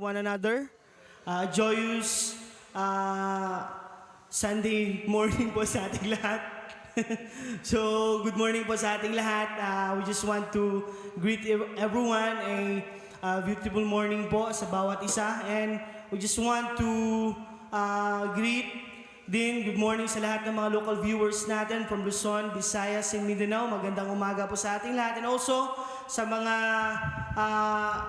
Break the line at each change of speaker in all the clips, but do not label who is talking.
one another. Joyous Sunday morning po sa ating lahat. So, good morning po sa ating lahat. We just want to greet everyone a beautiful morning po sa bawat isa. And we just want to greet din good morning sa lahat ng mga local viewers natin from Luzon, Visayas, and Mindanao. Magandang umaga po sa ating lahat. And also, sa mga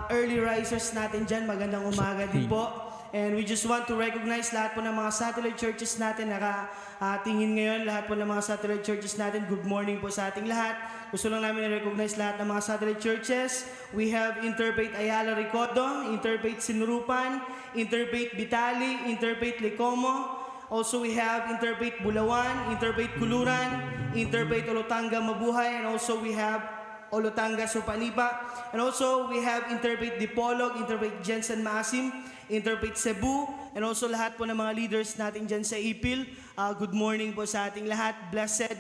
early risers natin dyan, magandang umaga din po. And we just want to recognize lahat po ng mga satellite churches natin nakatingin ngayon. Lahat po ng mga satellite churches natin, good morning po sa ating lahat. Gusto lang namin i-recognize lahat ng mga satellite churches. We have Interfaith Ayala Recodo, Interfaith Sinurupan, Interfaith Bitali, Interfaith Lecomo. Also, we have Interfaith Bulawan, Interfaith Kuluran, Interfaith Olotanga Mabuhay, and also we have Olotanga Supanipa. And also, we have Interfaith Dipolog, Interfaith Jensen Maasim, Interfaith Cebu, and also lahat po ng mga leaders natin dyan sa IPIL. Good morning po sa ating lahat. Blessed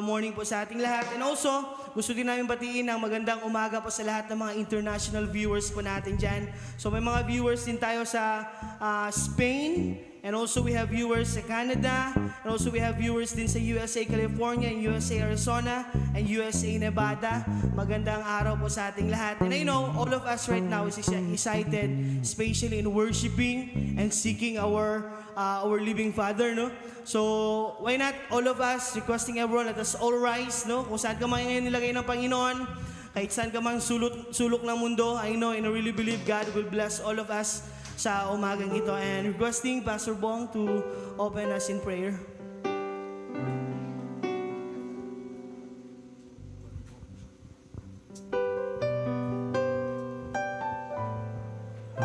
morning po sa ating lahat. And also, gusto din namin batiin ang magandang umaga po sa lahat ng mga international viewers po natin dyan. So may mga viewers din tayo sa Spain, and also we have viewers sa Canada, and also we have viewers din sa USA, California, and USA, Arizona, and USA, Nevada. Magandang araw po sa ating lahat. And I know all of us right now is excited, especially in worshiping and seeking our living Father, no? So, why not all of us requesting everyone, let us all rise, no? Kung saan ka man ngayon nilagay ng Panginoon, kahit saan ka man sulok ng mundo, I know and I really believe God will bless all of us sa umagang ito. And requesting Pastor Bong to open us in prayer.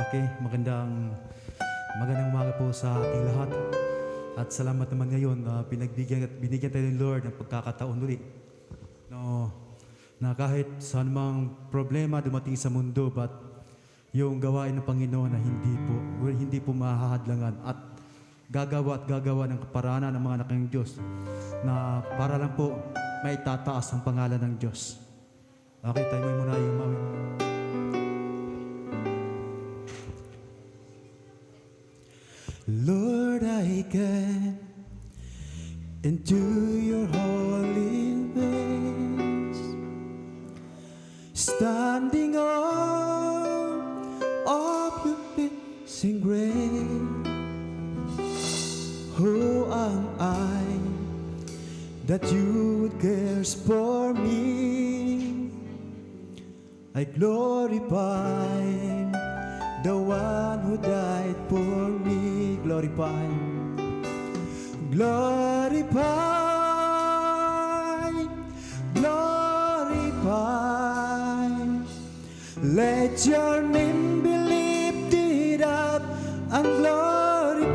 Okay, magandang umaga po sa ating lahat. At salamat naman ngayon na binigyan tayo ng Lord ng pagkakataon ulit. No, na kahit saan mang problema dumating sa mundo, but yung gawain ng Panginoon na hindi po mahahadlangan at gagawa ng kaparanan ng mga anak ng Diyos na para lang po may tataas ang pangalan ng Diyos. Okay, tayo muna yung mawin. Lord, I come into your holy ways, standing on of your blessing grace. Who am I that you would care for me? I glorify the one who died for me. Glorify, glorify, glorify. Let your name be lifted up and glorified.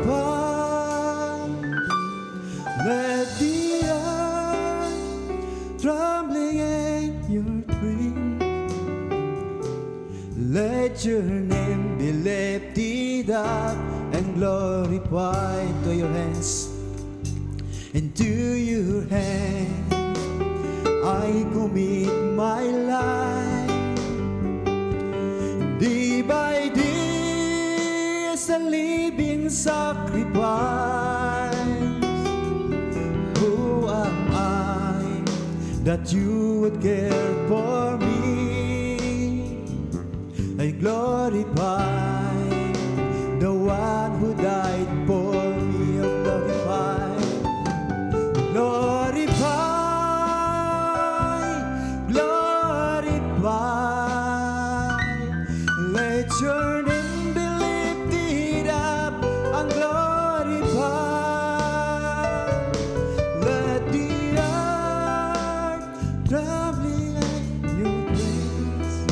Let the earth trembling in your dreams. Let your name be lifted up and glorify. To your hands, into your hands I commit my life. Day by day as a living sacrifice. Who am I that you would care for me? I glorify the one who died for me. I glorify, glorify, glorify. Let your name be lifted up and glorified. Let the earth tremble at your praise.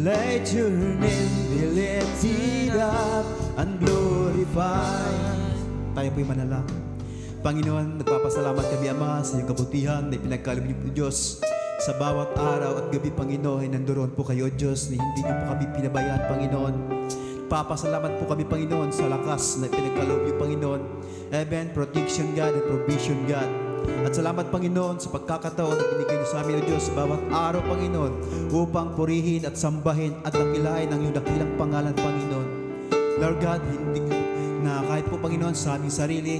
Let your name be lifted up and glorified. Tayo po'y manalangin. Panginoon, nagpapasalamat kami, Ama, sa iyong kabutihan na ipinagkaloob niyo po, Diyos. Sa bawat araw at gabi, Panginoon, nandoon po kayo, Diyos, na hindi niyo po kami pinabayaan, Panginoon. Papasalamat po kami, Panginoon, sa lakas na ipinagkaloob niyo, Panginoon. Amen. Protection, God, and provision, God. At salamat, Panginoon, sa pagkakataon na binigay niyo sa amin, O Diyos, sa bawat araw, Panginoon, upang purihin at sambahin at dakilain ang iyong dakilang pangalan, Panginoon. Lord God, hindi na kahit po, Panginoon, sa aming sarili,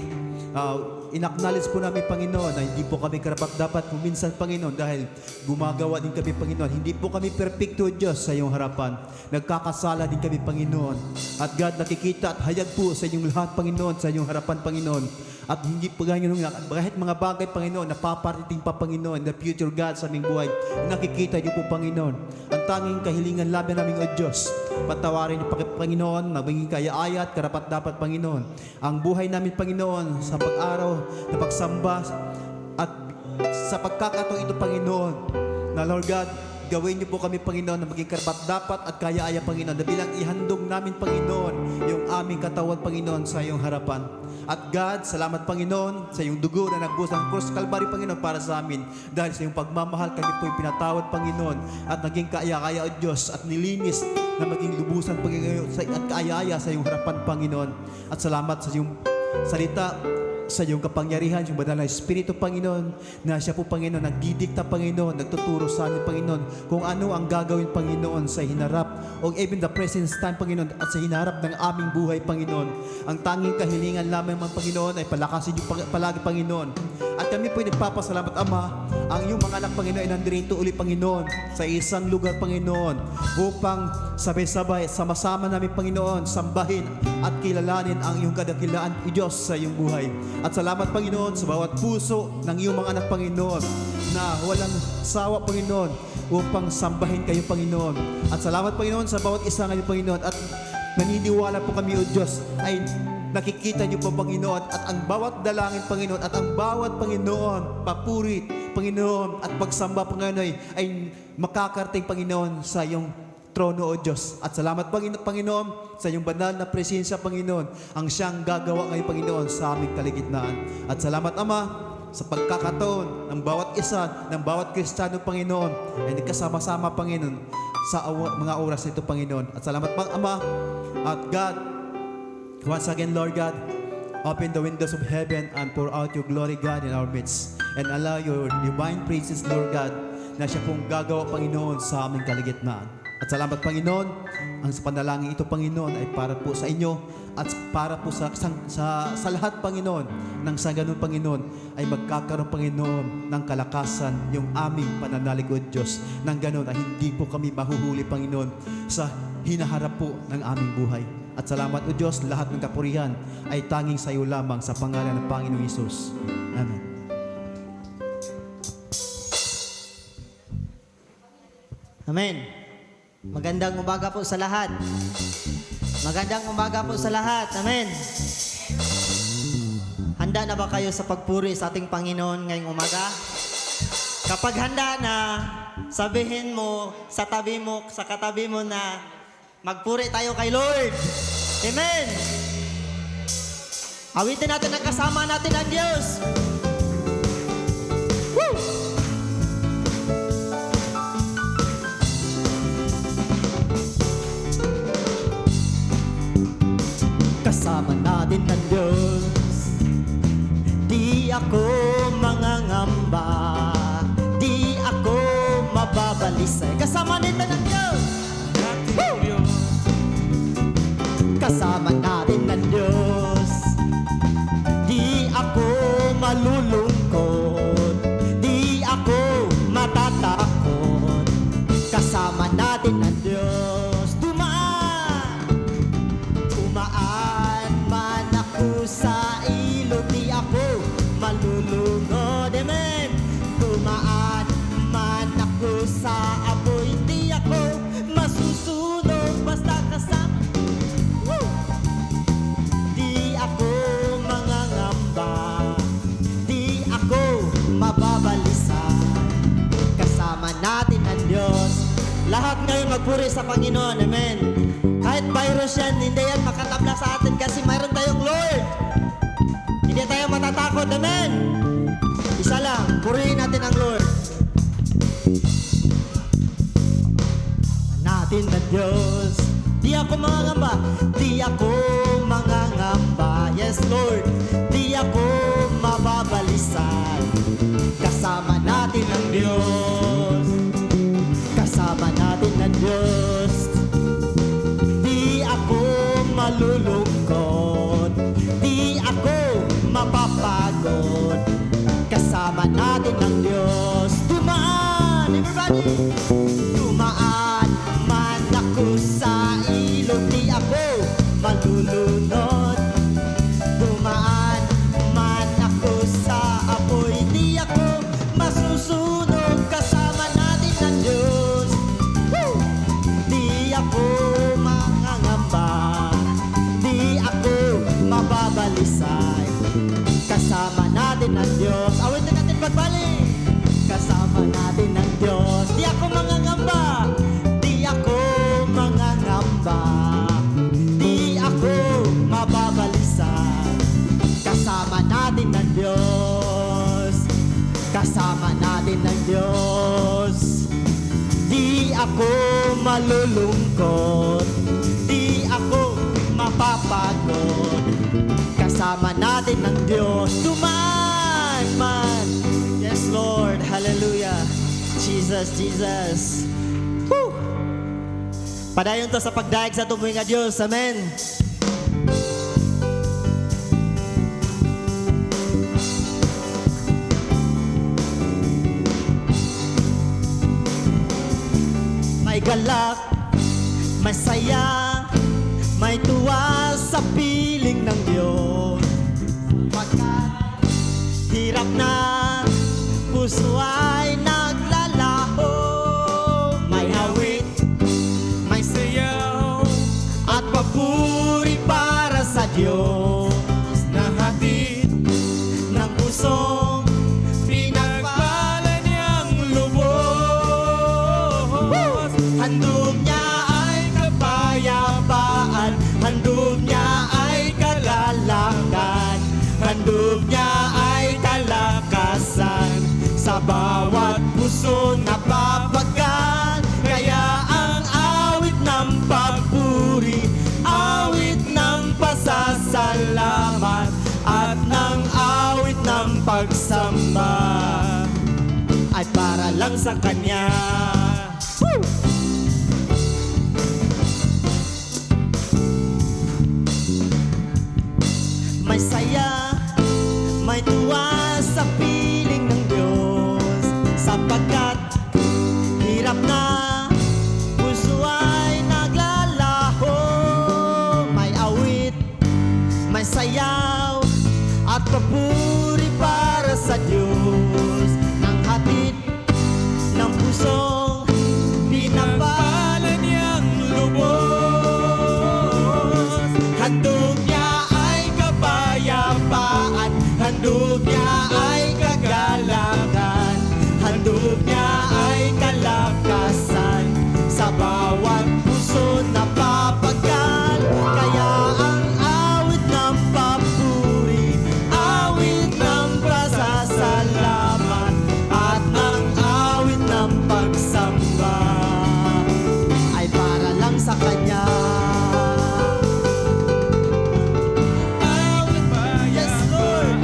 in-acknowledge po namin, Panginoon, na hindi po kami karapat-dapat kuminsan, Panginoon, dahil gumagawa din kami, Panginoon. Hindi po kami perfecto, Diyos, sa iyong harapan. Nagkakasala din kami, Panginoon. At God, nakikita at hayag po sa inyong lahat, Panginoon, sa inyong harapan, Panginoon. At hindi po Panginoon, kahit mga bagay, Panginoon, na paparating pa, Panginoon, in the future, God, sa aming buhay, nakikita niyo po, Panginoon. Ang tanging kahilingan laban namin, O Diyos, patawarin niyo, Panginoon, maging kaya-aya at karapat-dapat, Panginoon. Ang buhay namin, Panginoon, sa pag-araw, na pagsamba, at sa pagkakataon ito, Panginoon, na Lord God, gawin niyo po kami, Panginoon, na maging karapat-dapat at kaya-aya, Panginoon, na bilang ihandog namin, Panginoon, yung aming katawan, Panginoon, sa iyong harapan. At God, salamat, Panginoon, sa iyong dugo na nagbuhos ng cross Calvary, Panginoon, para sa amin. Dahil sa iyong pagmamahal, kami po'y pinatawad, Panginoon, at naging kaya-kaya, O Diyos, at nilinis na maging lubusan, Panginoon, at kaya-aya sa iyong harapan, Panginoon. At salamat sa iyong salita, sa iyong kapangyarihan, yung banal na Espiritu, Panginoon, na siya po, Panginoon, nagdidikta, Panginoon, nagtuturo sa amin, Panginoon, kung ano ang gagawin, Panginoon, sa hinarap, o even the present time, Panginoon, at sa hinarap ng aming buhay, Panginoon. Ang tanging kahilingan lamang, mga Panginoon, ay palakasin niyo palagi, Panginoon. At kami po'y nagpapasalamat, Ama, ang iyong mga anak, Panginoon, ay nandirito uli, Panginoon, sa isang lugar, Panginoon, upang sabay-sabay, sama-sama namin, Panginoon, sambahin at kilalanin ang iyong kadakilaan, O Diyos, sa iyong buhay. At salamat, Panginoon, sa bawat puso ng iyong mga anak, Panginoon, na walang sawa, Panginoon, upang sambahin kayo, Panginoon. At salamat, Panginoon, sa bawat isa ngayon, Panginoon. At naniniwala po kami, O Diyos, ay nakikita niyo po, Panginoon, at ang bawat dalangin, Panginoon, at ang bawat, Panginoon, papuri, Panginoon, at pagsamba, Panginoon, ay makakarating, Panginoon, sa iyong trono, O Diyos. At salamat, Panginoon, sa iyong banal na presensya, Panginoon, ang siyang gagawa ngayon, Panginoon, sa aming kaligitnaan. At salamat, Ama, sa pagkakataon ng bawat isa, ng bawat Kristiyano, Panginoon, ay nagkasama-sama, Panginoon, sa mga oras nito, Panginoon. At salamat, Ama, at God, once again, Lord God, open the windows of heaven and pour out your glory, God, in our midst. And allow your divine praises, Lord God, na siya pong gagawa, Panginoon, sa aming kaligitnaan. At salamat, Panginoon, ang sa panalangin ito, Panginoon, ay para po sa inyo at para po sa lahat, Panginoon, nang sa ganun, Panginoon, ay magkakaroon, Panginoon, ng kalakasan yung aming pananalig, O Diyos. Nang ganun ay hindi po kami mahuhuli, Panginoon, sa hinaharap po ng aming buhay. At salamat, O Diyos, lahat ng kapurihan ay tanging sa iyo lamang sa pangalan ng Panginoong Hesus. Amen.
Amen. Magandang umaga po sa lahat. Magandang umaga po sa lahat. Amen. Handa na ba kayo sa pagpuri sa ating Panginoon ngayong umaga? Kapag handa na, sabihin mo sa tabi mo, sa katabi mo na magpuri tayo kay Lord. Amen. Awitin natin ang kasama natin ang Diyos. Woo! Kasama natin ang Diyos. Di ako mangangamba, di ako mababalisay. Kasama natin ang Diyos. Woo! Kasama natin ang Diyos. Di ako malulungkot, di ako matatakot. Kasama natin ang Diyos. Umaan man ako sa ilog, di ako malulunod. Amen. Tumaan man ako sa apoy, di ako masusunog. Basta kasama. Woo! Di ako mangangamba, di ako mababalisan. Kasama natin ang Diyos. Lahat ngayon magpuri sa Panginoon. Amen. Kahit virus yan, hindi yan makatabla sa atin kasi mayroon tayong Lord. Hindi tayo matatakot. Amen. Isa lang, purihin natin ang Lord. Natin na Diyos. Di ako mangangamba, di ako mangangamba. Yes, Lord. Di ako mababalisan. Dumaan man ako sa ilog, di ako malulunod. Dumaan man ako sa apoy, di ako masusunog. Kasama natin ang Diyos. Woo! Di ako mangangamba, di ako mababalisay. Kasama natin ang Diyos. Awitin natin pagbalik. Kasama natin ang Diyos. Di ako mangangamba, di ako mangangamba, di ako mababalisan. Kasama natin ang Diyos. Kasama natin ang Diyos. Di ako malulungkot, di ako mapapagod. Kasama natin ang Diyos. Duman man. Yes, Lord. Hallelujah. Jesus, Jesus. Woo! Padayon to sa pagdaig sa tumoy nga Diyos. Amen. May galak, may saya, may tuwa sa piling ng Diyos. Pagkat hirap na, puso ay naglalaho. May awit, may sayaw, at papuri para sa Diyos. Nahatid ng pusong pinagpala niyang lubos. Handog niya ay kapayapaan, handog niya ay kalalakan, handog niya ay kalakasan. Sa bawat puso napapagan, kaya ang awit ng pagpuri, awit ng pasasalamat, at ng awit ng pagsamba ay para lang sa Kanya. Woo! May saya, may tuwa sa piling ng Diyos, sapagkat hirap na, puso ay naglalaho. May awit, may sayaw, at papuri para sa Diyos. Nang hatid ng pusong pinapala niyang lubos. Handog niya ay kapayapaan, handog niya ay kagalakan, handog niya ay kalakasan. Sa bawat puso napapagal, kaya ang awit ng papuri, awit ng pasasalamat, at ng awit ng pagsamba ay para lang sa Kanya. Yes, Lord.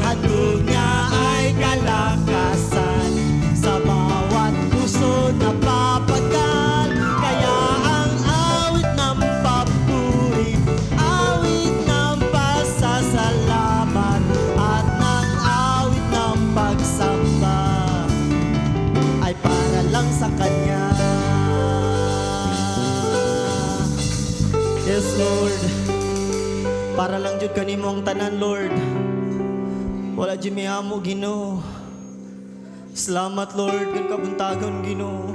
Handog niya ay kalakasan, sa bawat puso napapagal, kaya ang awit ng papuri, awit ng pasasalamat, at ng awit ng pagsamba ay para lang sa Kanya. Yes, Lord. Para lang jud kanimo ang tanan, Lord. Wala jud mi amo, Ginoo. Salamat, Lord, kung kabuntagon, Ginoo.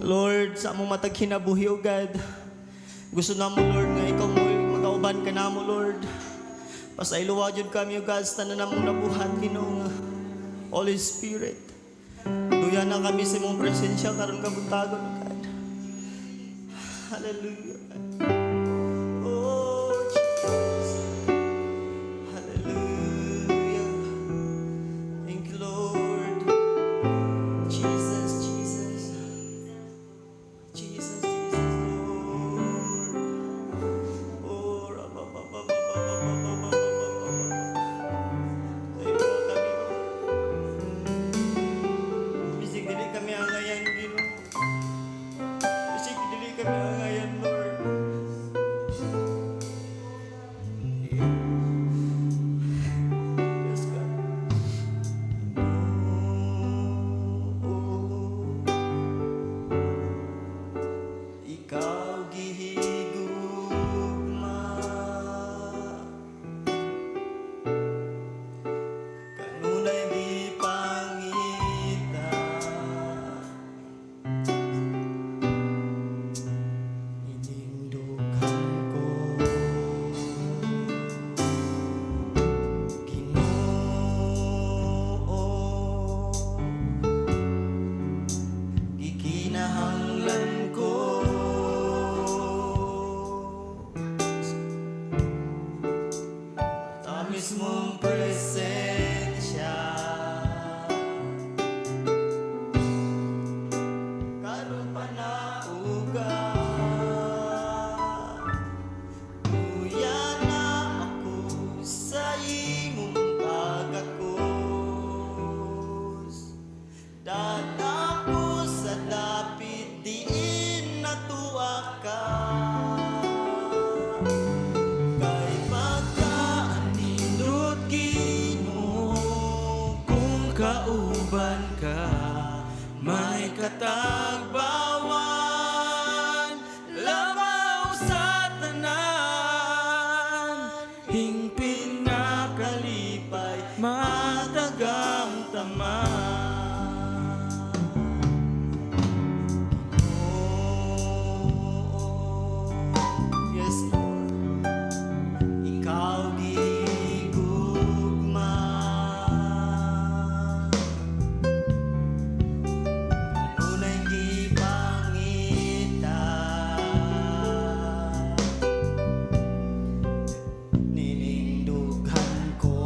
Lord, sa among matag kinabuhi, O God. Gusto namo, Lord, nga ikaw mo magauban ka namo, Lord. Pasaylowa jud kami, O God, sa tanan namong nabuhat, Ginoo. Holy Spirit, duyan na kami sa imong presensya karon kabuntagon, O God. Hallelujah. Oh, Jesus. Hallelujah. Thank you, Lord. Jesus, Jesus. Jesus, Jesus, Lord. Oh, rabababababababababababababababab. Tayo mo kami, Lord. Bisig dili kami ang ngayon, Ginoo. Bisig dili kami ang ngayon, Lord.
kauban ka, may katagbawan, labaw sa tanan, hingpit nga kalipay, matagang taman.
Yes, Lord. Ikaw gigugma. Unay gipangita. Ninindughan ko.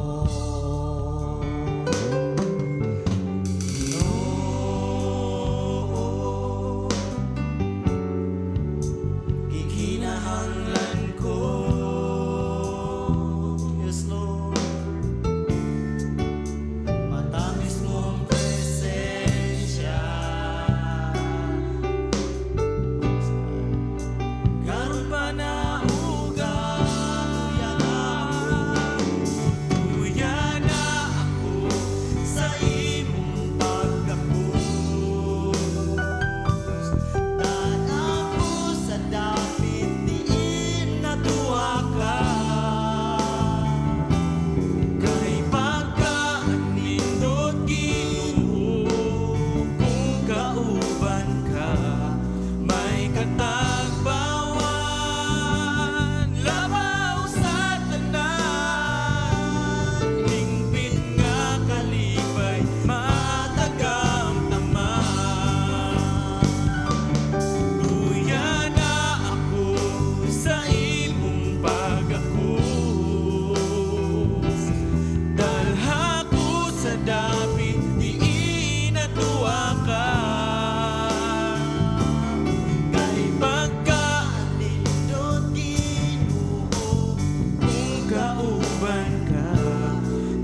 Ginoo. Gikinahanglan ko. Yes, Lord. Matamis mong presensya.
Karon pa na uya na ako
Sa imong pagkapos. Dan ako sa dapit diin natuwa ka.
kay pagkaanindot Ginoo, kung kauban ka, may katagbawan, labaw sa tanan, hingpit nga kalipay, matagang taman. Luya na ako sa imong pag-akos, dalha ko sa dapit, diin natuwa ka.
Kay pagkaanindot Ginoo,
Kung kauban ka,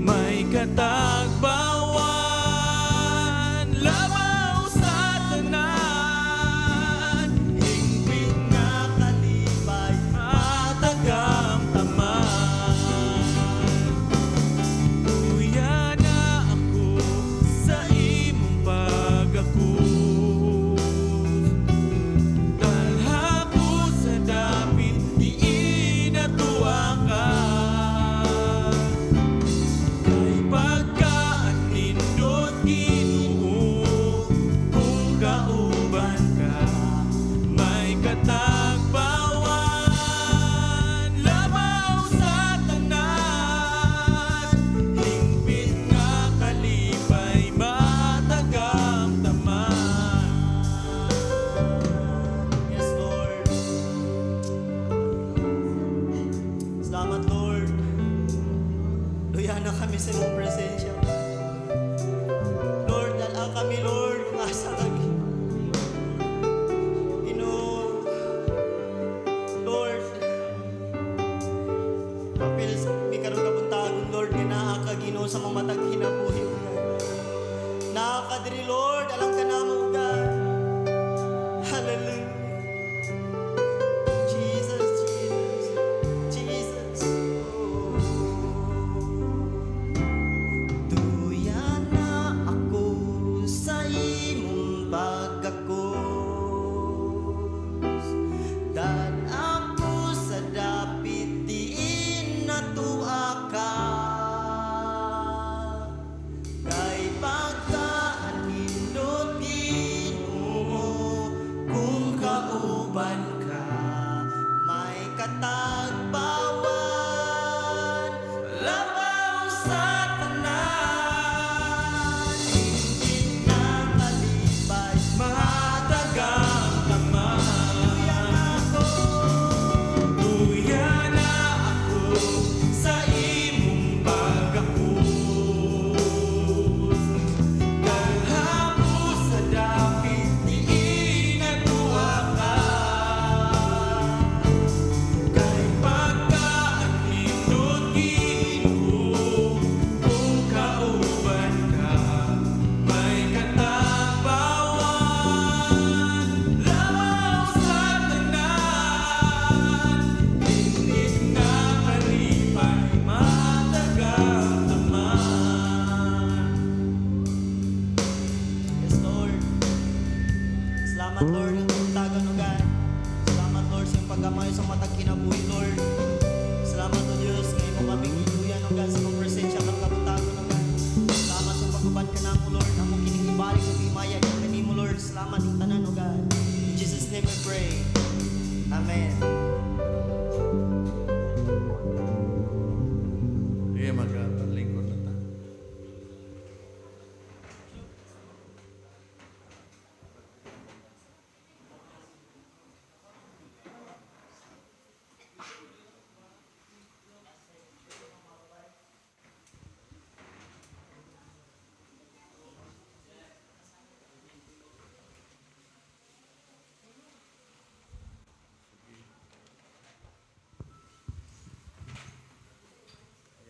may katagbawan, labaw sa tanan,
hingpit nga kalipay.
matagang taman. Luya na ako sa imong pag-akos, dalha ko sa dapit, diin natuwa ka. Kay pagkaanindot Ginoo, kung kauban ka, may katagbawan, labaw sa tanan, hingpit nga kalipay, matagang taman.
Yes, Lord. Salamat, Lord. Luya na kami sa iyong presensya. Lord, dala kami, Lord, kung asa kami. Ginoo. Lord, kapil mi karong kabuntagon, Lord, nga naa ka Ginoo sa mga matag hinabuhi, O God. Naa ka diri, Lord, alam ka namo, O God. Hallelujah. Jesus, Jesus, Jesus. Tuya na ako sa imong pagkakos. Dan ako sa dapit diin natuwa ka. Kay pagkaanindot Salamat Lord ang tutagan o God. Salamat Lord sa iyong pagkamay sa matag kinabuhi Lord. Salamat o Diyos ngayon mo kami giluyan o God sa mga presensya kang kabutagon o God. Salamat sa pagkuban ka na mo Lord. Amo kining ibalik o imaya ka kanimo Lord. Salamat yung tanan o God. In Jesus' name we pray. Amen.
Sige, magkatalingkod na ta.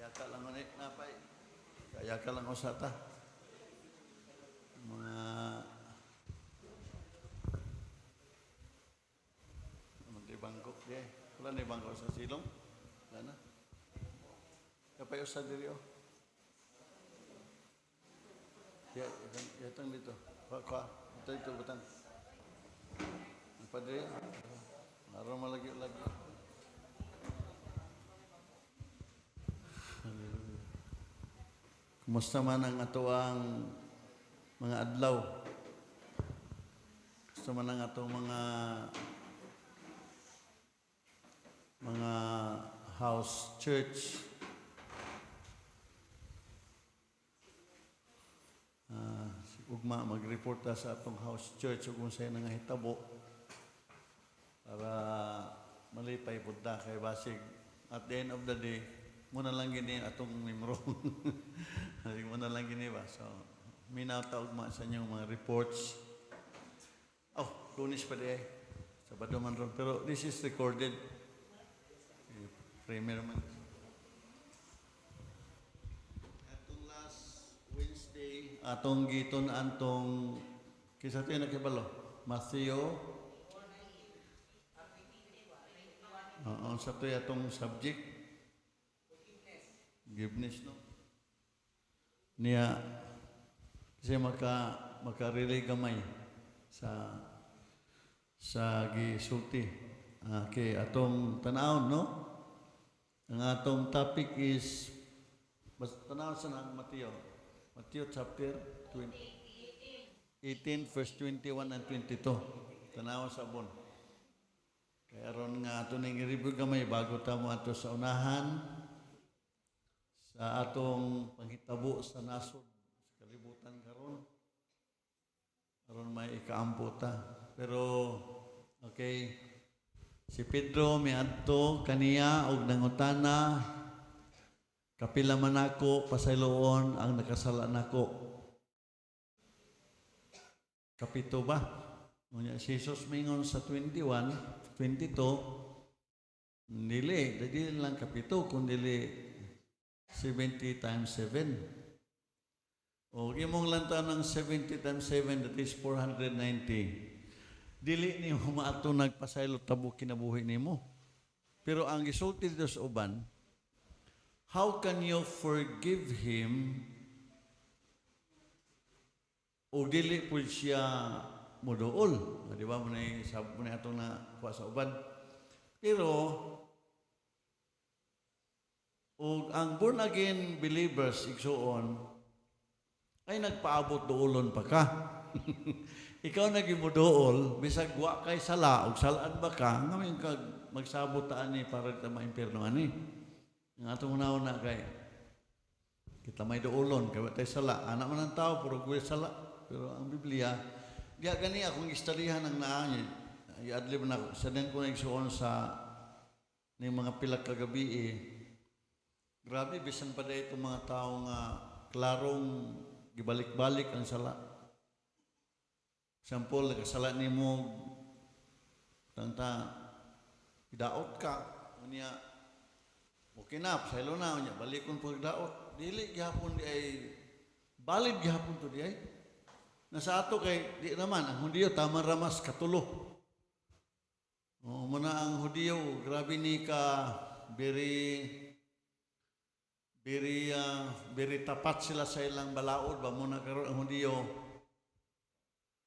Kaya ka lang ulit napay. Kaya ka lang usata. Mga di bangko. Wala na bangko sa silong. Wala na. Kapay usa diri o. Yatang dito. Kwa. Ito batang. Ang padre. Araw malagi-lagi. Kumusta man ang atoang mga adlaw? Kumusta man ang atong mga house church? Si Ugma mag-report ta sa atong house church ug kung sa'yo nangahitabo para malipay pud ta kay basig at the end of the day muna lang gini atong memro. Muna lang gini ba? So, minataog ma sa inyong mga reports. Oh, Lunes pa di eh. Sabado man ron. Pero this is recorded. Premier man. Atong last Wednesday, atong giton antong kisa tayo nakibalo? Matthew. Sa tayo atong subject. Forgiveness, no? Niya, kasi makarelay gamay sa gisulti. Kay atong tanawon, no? Ang atong topic is, tanawon sa nang Mateo. Mateo chapter 18, verse 21 and 22. Tanawon sa bon. Kaya ron nga ato ning i-review gamay bago tamo ato sa unahan sa atong panghitabo sa nasod sa kalibutan karon may ikaampo ta. Pero okay, si Pedro miadto kaniya og nangutana, kapila man ako pasayloon ang nakasala nako. Kapito ba? Unya si Jesus mingon sa 21, 22, dili lang kapito kundi 70 times 7. O imong lantaw ng 70 times 7, that is 490. Dili ni humaato nagpasaylo tabo kinabuhi nimo. Pero ang gisulti dito sa uban, how can you forgive him o dili po siya modool? Di ba mo na atong na kuha sa uban? Pero o ang born again believers igsuon ay nagpaabot doolon pa ka. Ikaw nagimudool bisag wa kay sala og salaan ba ka ngayon kag magsabot ta ani para ta maimpierno ani. Ang atong una kay kita may doolon kay wa tay sala. Anak man ang tao puro guwi sala. Pero ang Biblia diya gani akong istoryahan ang naa i-adlib na sa den ko nagsuon sa ni mga pila ka gabi grabe, bisan pa dahil itong mga tao nga klarong gibalik-balik ang sala. Example, nagkasala ni mo, idaot ka, niya, okay na, saylo na, niya, balikon po idaot. Dili, gihapon di ay, balid gihapon to di ay. Nasa ato kay, di naman, ang Hudiyo, tama ramas, katulo. Muna ang Hudiyo, grabe ni ka, very tapat sila sa ilang balaod ba mo na karon ang Hudiyo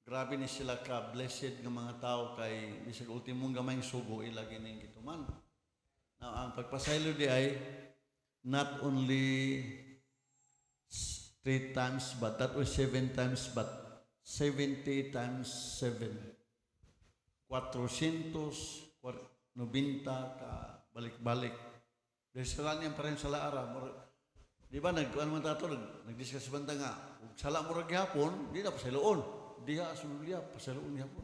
grabe ni sila ka blessed nga mga tao kay bisag ultimong gamayng sugo ilagi ning gituman. Now ang pagpasaylo di ay not only 3 times but that was 7 times but 70 times 7. 490 ka balik-balik. Dahil sila niyan pa rin sa laara. Di ba, nagkuhan man tato, nag-discuss banta nga, sala mo rin hapon, di na pasailoon. Di ha, sululya, pasailoon hapon.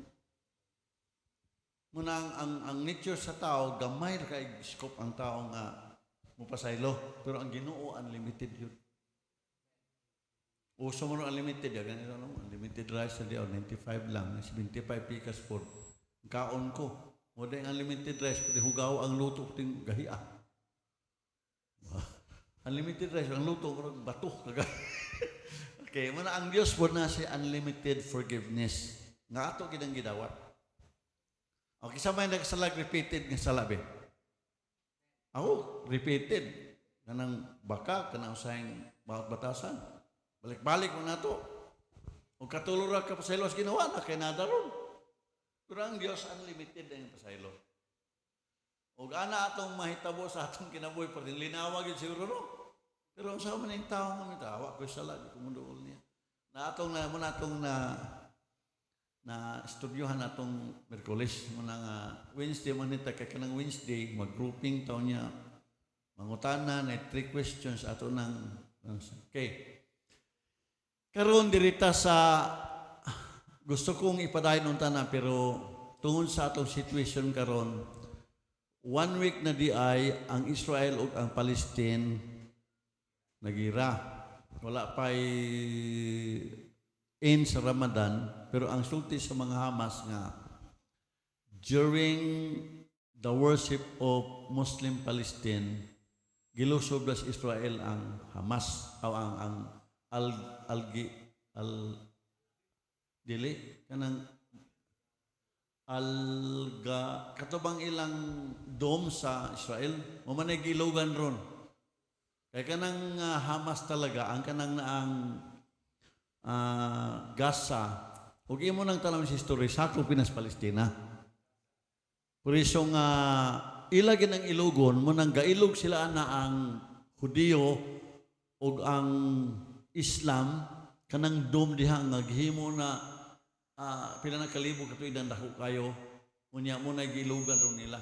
Muna ang nature sa tao, gamay na kay scope ang tao nga mupasaylo. Pero ang Ginoo, unlimited yun. Uso mo unlimited, ganito no? Unlimited rice sa diyaw, 95 lang, 75 pikas po. Kaon ko. O dahil unlimited rice, pwede hugaw ang luto, ting gahiya. Unlimited rice, ang luto, bato, kagay. Okay, muna ang Diyos po na si unlimited forgiveness. Nga ato kinang gidawat. Okay, sa may nagsalag repeated nga salabi. Ako, repeated. Kanang baka, kanang usahing bawat batasan. Balik-balik mo na to. O katulura ka pasaylo as ginawa na, kay nadaron. Pero ang Diyos, unlimited ang pasaylo. O ana atong mahitabo sa atong kinabuhi, pa rin linawag yun siguro, no? Pero ang sama na yung tao namin, tawa ko sa lagi, kumundool niya. Na atong na studyohan atong Merkulis, muna nga Wednesday, manita kaya kanang Wednesday, mag-grouping taon niya, mangutana, na 3 questions ato ng okay. Karon dirita sa gusto kong ipadayon unta na pero tungod sa atong situation karon 1 week na di ay ang Israel ug ang Palestine nagira. Wala pa'y in sa Ramadan pero ang sulti sa mga Hamas nga during the worship of Muslim Palestine gilusob sa Israel ang Hamas o ang katubang ilang dome sa Israel mo man gilugan ron kay kanang Hamas talaga ang kanang naang Gaza ug imo nang tanong sa history sakop Pinas Palestina por iso nga ilagi ng ilugon mo nang gailog sila na ang Hudiyo ug ang Islam kanang dome diha nga gihimo na pila na kalibo katuidan dako kayo unya mo na gilugan ron nila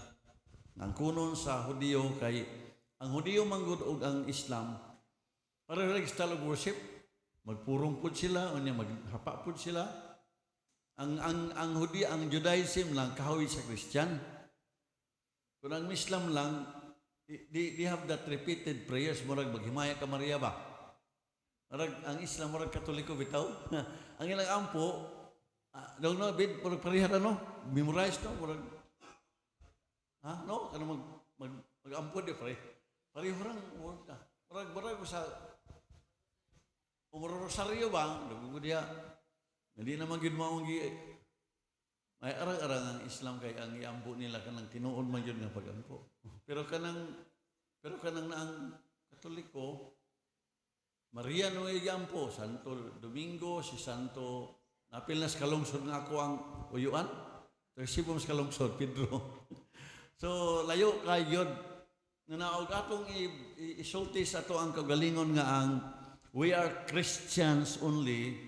ang kunon sa Hudiyo kay ang Hudiyo manggod og ang Islam pareho lang style of worship magpurong pud sila unya maghapa pud sila ang Hudiyo ang Judaism lang kahoy sa Christian kun ang Islam lang they have that repeated prayers murag maghimaya ka Maria ba ang Islam murag Katoliko bitaw. Ang ilang ampo, daw no bid murag parihara no, memorize no murag no kana mag-ampo di pare. Parihara murag ka. Murag sa rosaryo ba, dugo dia. Hindi naman gid maong gi may arang-arang ang Islam kay ang iampo nila kanang tinuod man gyud nga pag-ampo. Pero kanang naang Katoliko Maria no Iampo, Santo Domingo, si Santo napil na sa kalungsod nga ako ang uyuan. Resibo sa kalungsod, Pedro. So, layo kayo. Nanaog atong isulti sa ato ang kagalingon nga ang we are Christians only.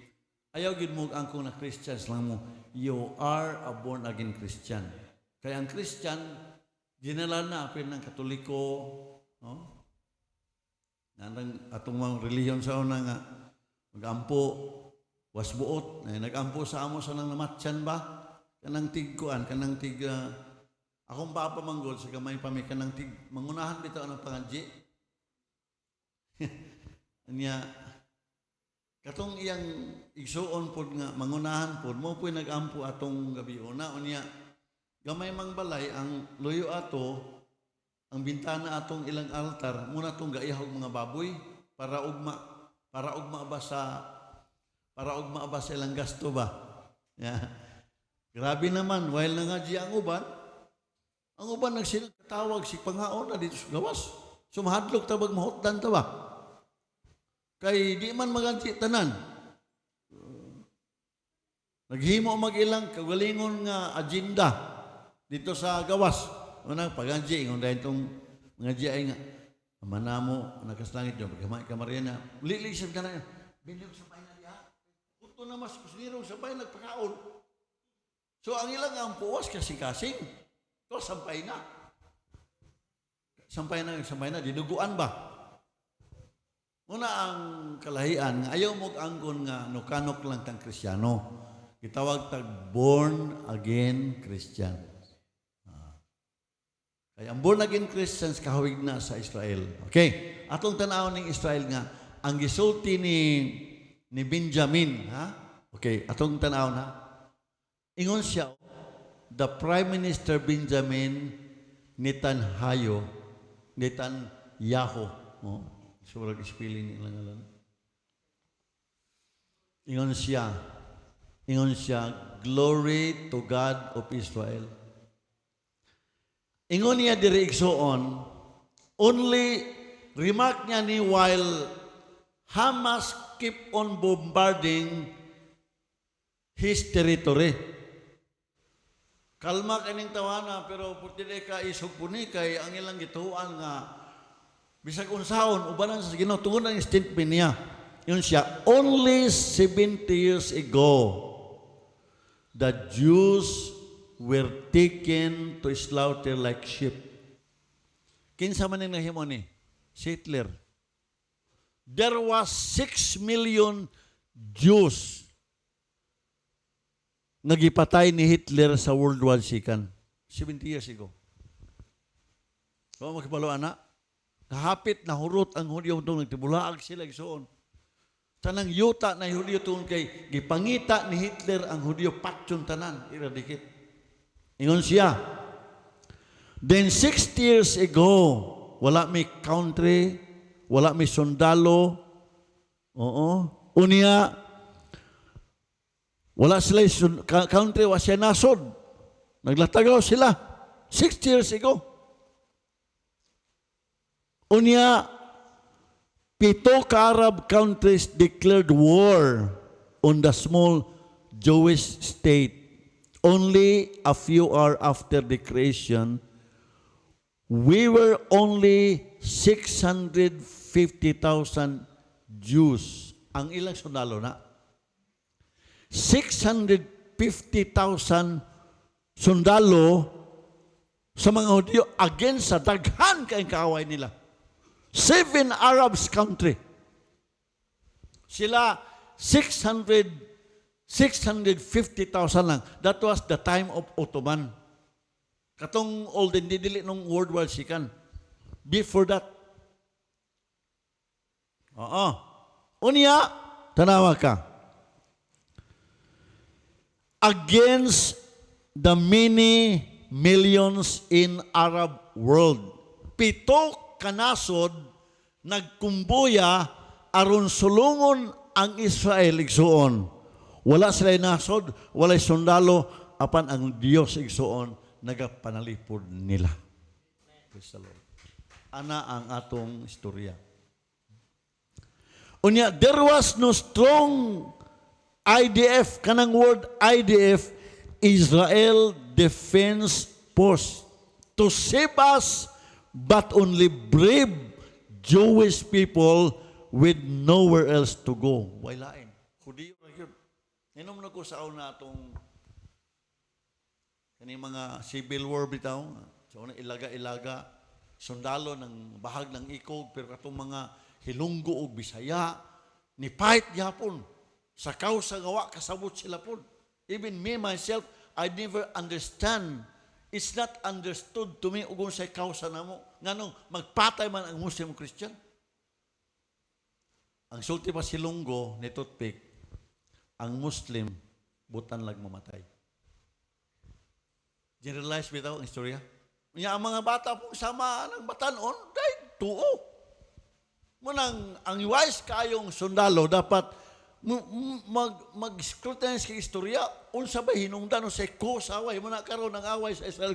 Ayaw gid mo ang kung na Christians lang mo. You are a born again Christian. Kaya ang Christian, dinala na apil ng Katoliko, no? Nang atong mga reliyon sa una nga magampo wasbuot nagampo sa amo sa nang namatyan ba kanang tigkuan kanang tig akong papa manggol sa gamay pa may kanang tig mangunahan bitaw ng pangadji niya katong iyang igsuon pod nga mangunahan pod mo po'y nagampo atong gabi una unya gamay mang balay ang luyo ato ang bintana atong ilang altar muna tong gaihog mga baboy para ugma ba sa ilang gasto ba. Yeah. Grabe naman while nangadji ang uban nagsinatawag si panghaon na dito sa gawas. Sumahadlok tabag mahutdan ta ba. Kay di man maganti tanan. Naghimo mag-ilang kagalingon nga agenda dito sa gawas. Unang pag-anji, ingon dahil itong mga ay nga, manamo, nakaslangit yun, pagkamay ka Mariana, lilisip ka na yan, binyog sa bahay na niya, puto na mas kusirong sa bahay, nagpakaon. So, ang ilang ang puwas kasing-kasing, ito, sampay na. Sampay na, dinuguan ba? Muna ang kalahian, nga ayaw mo anggon nga nukanok lang tang Kristyano. Itawag tag born again Christian. Kaya ang born again Christians kahawig na sa Israel. Okay, atong tanaw ng Israel nga, ang gisulti ni Benjamin, ha? Okay, atong tanaw na. Ingon siya, the Prime Minister Benjamin Netanyahu, oh, surag spelling nila ngalan. Ingon siya, glory to God of Israel. Ingon niya diri igsoon, only remark niya ni while Hamas keep on bombarding his territory. Kalma kaning tawana pero puti ka isog puni kay ang ilang gituan nga bisag unsaon ubanan sa Ginoo tungod ang statement niya. Yun siya, only 70 years ago the Jews were taken to slaughter like sheep. Kinsa man ang nahimo ni? Si Hitler. There was 6 million Jews nagipatay ni Hitler sa World War II. 70 years ago. So, magkipalo anak, kahapit na hurot ang Hudyo itong nagtibulaag sila igsoon. Tanang yuta na Hudyo itong kay gipangita ni Hitler ang Hudyo patyon tanan, iradikit. Ingon siya, then 60 years ago, wala may country, wala may sundalo, unya, wala sila country, wala siya nasod. Naglatagaw sila, 60 years ago. Unya, 7 ka Arab countries declared war on the small Jewish state. Only a few hours after the creation, we were only 650,000 Jews. Ang ilang sundalo na? 650,000 sundalo sa mga Hudyo against sa daghan kayong kaaway nila. 7 Arabs country. Sila 650,000 lang. That was the time of Ottoman. Katong olden didili nung World War II. Before that. Unya, tanawa ka. Against the many millions in Arab world. 7 kanasod nagkumbuya aron sulungon ang Israel igsuon. Wala sila nasod, wala sundalo, apan ang Diyos igsuon nagapanalipod nila. Praise the Lord. Ana ang atong istorya. Unya, there was no strong IDF, kanang word IDF, Israel Defense Force, to save us, but only brave Jewish people with nowhere else to go. Wailain. Hudiyo na yun. Inom na ko sa una itong kaning mga civil war bitaw. So, ilaga-ilaga, sundalo ng bahag ng ikog, pero katong mga Hilonggo o Bisaya, ni fight yapon. Sa kausa gawa, kasabot sila po. Even me, myself, I never understand. It's not understood to me kung sa kausa na mo. Nganong, magpatay man ang Muslim o Christian. Ang sulti pa si Lunggo ni Toothpick, ang Muslim, butan lang mamatay. Generalize bitaw ang istorya. Ang mga bata pong sama ng batanon, dahil tuo. Munang, ang wise kayong sundalo, dapat mag-scrutinize kay istorya, unsa ba hinungdan sa kusaway mo na karon ang away sa Israel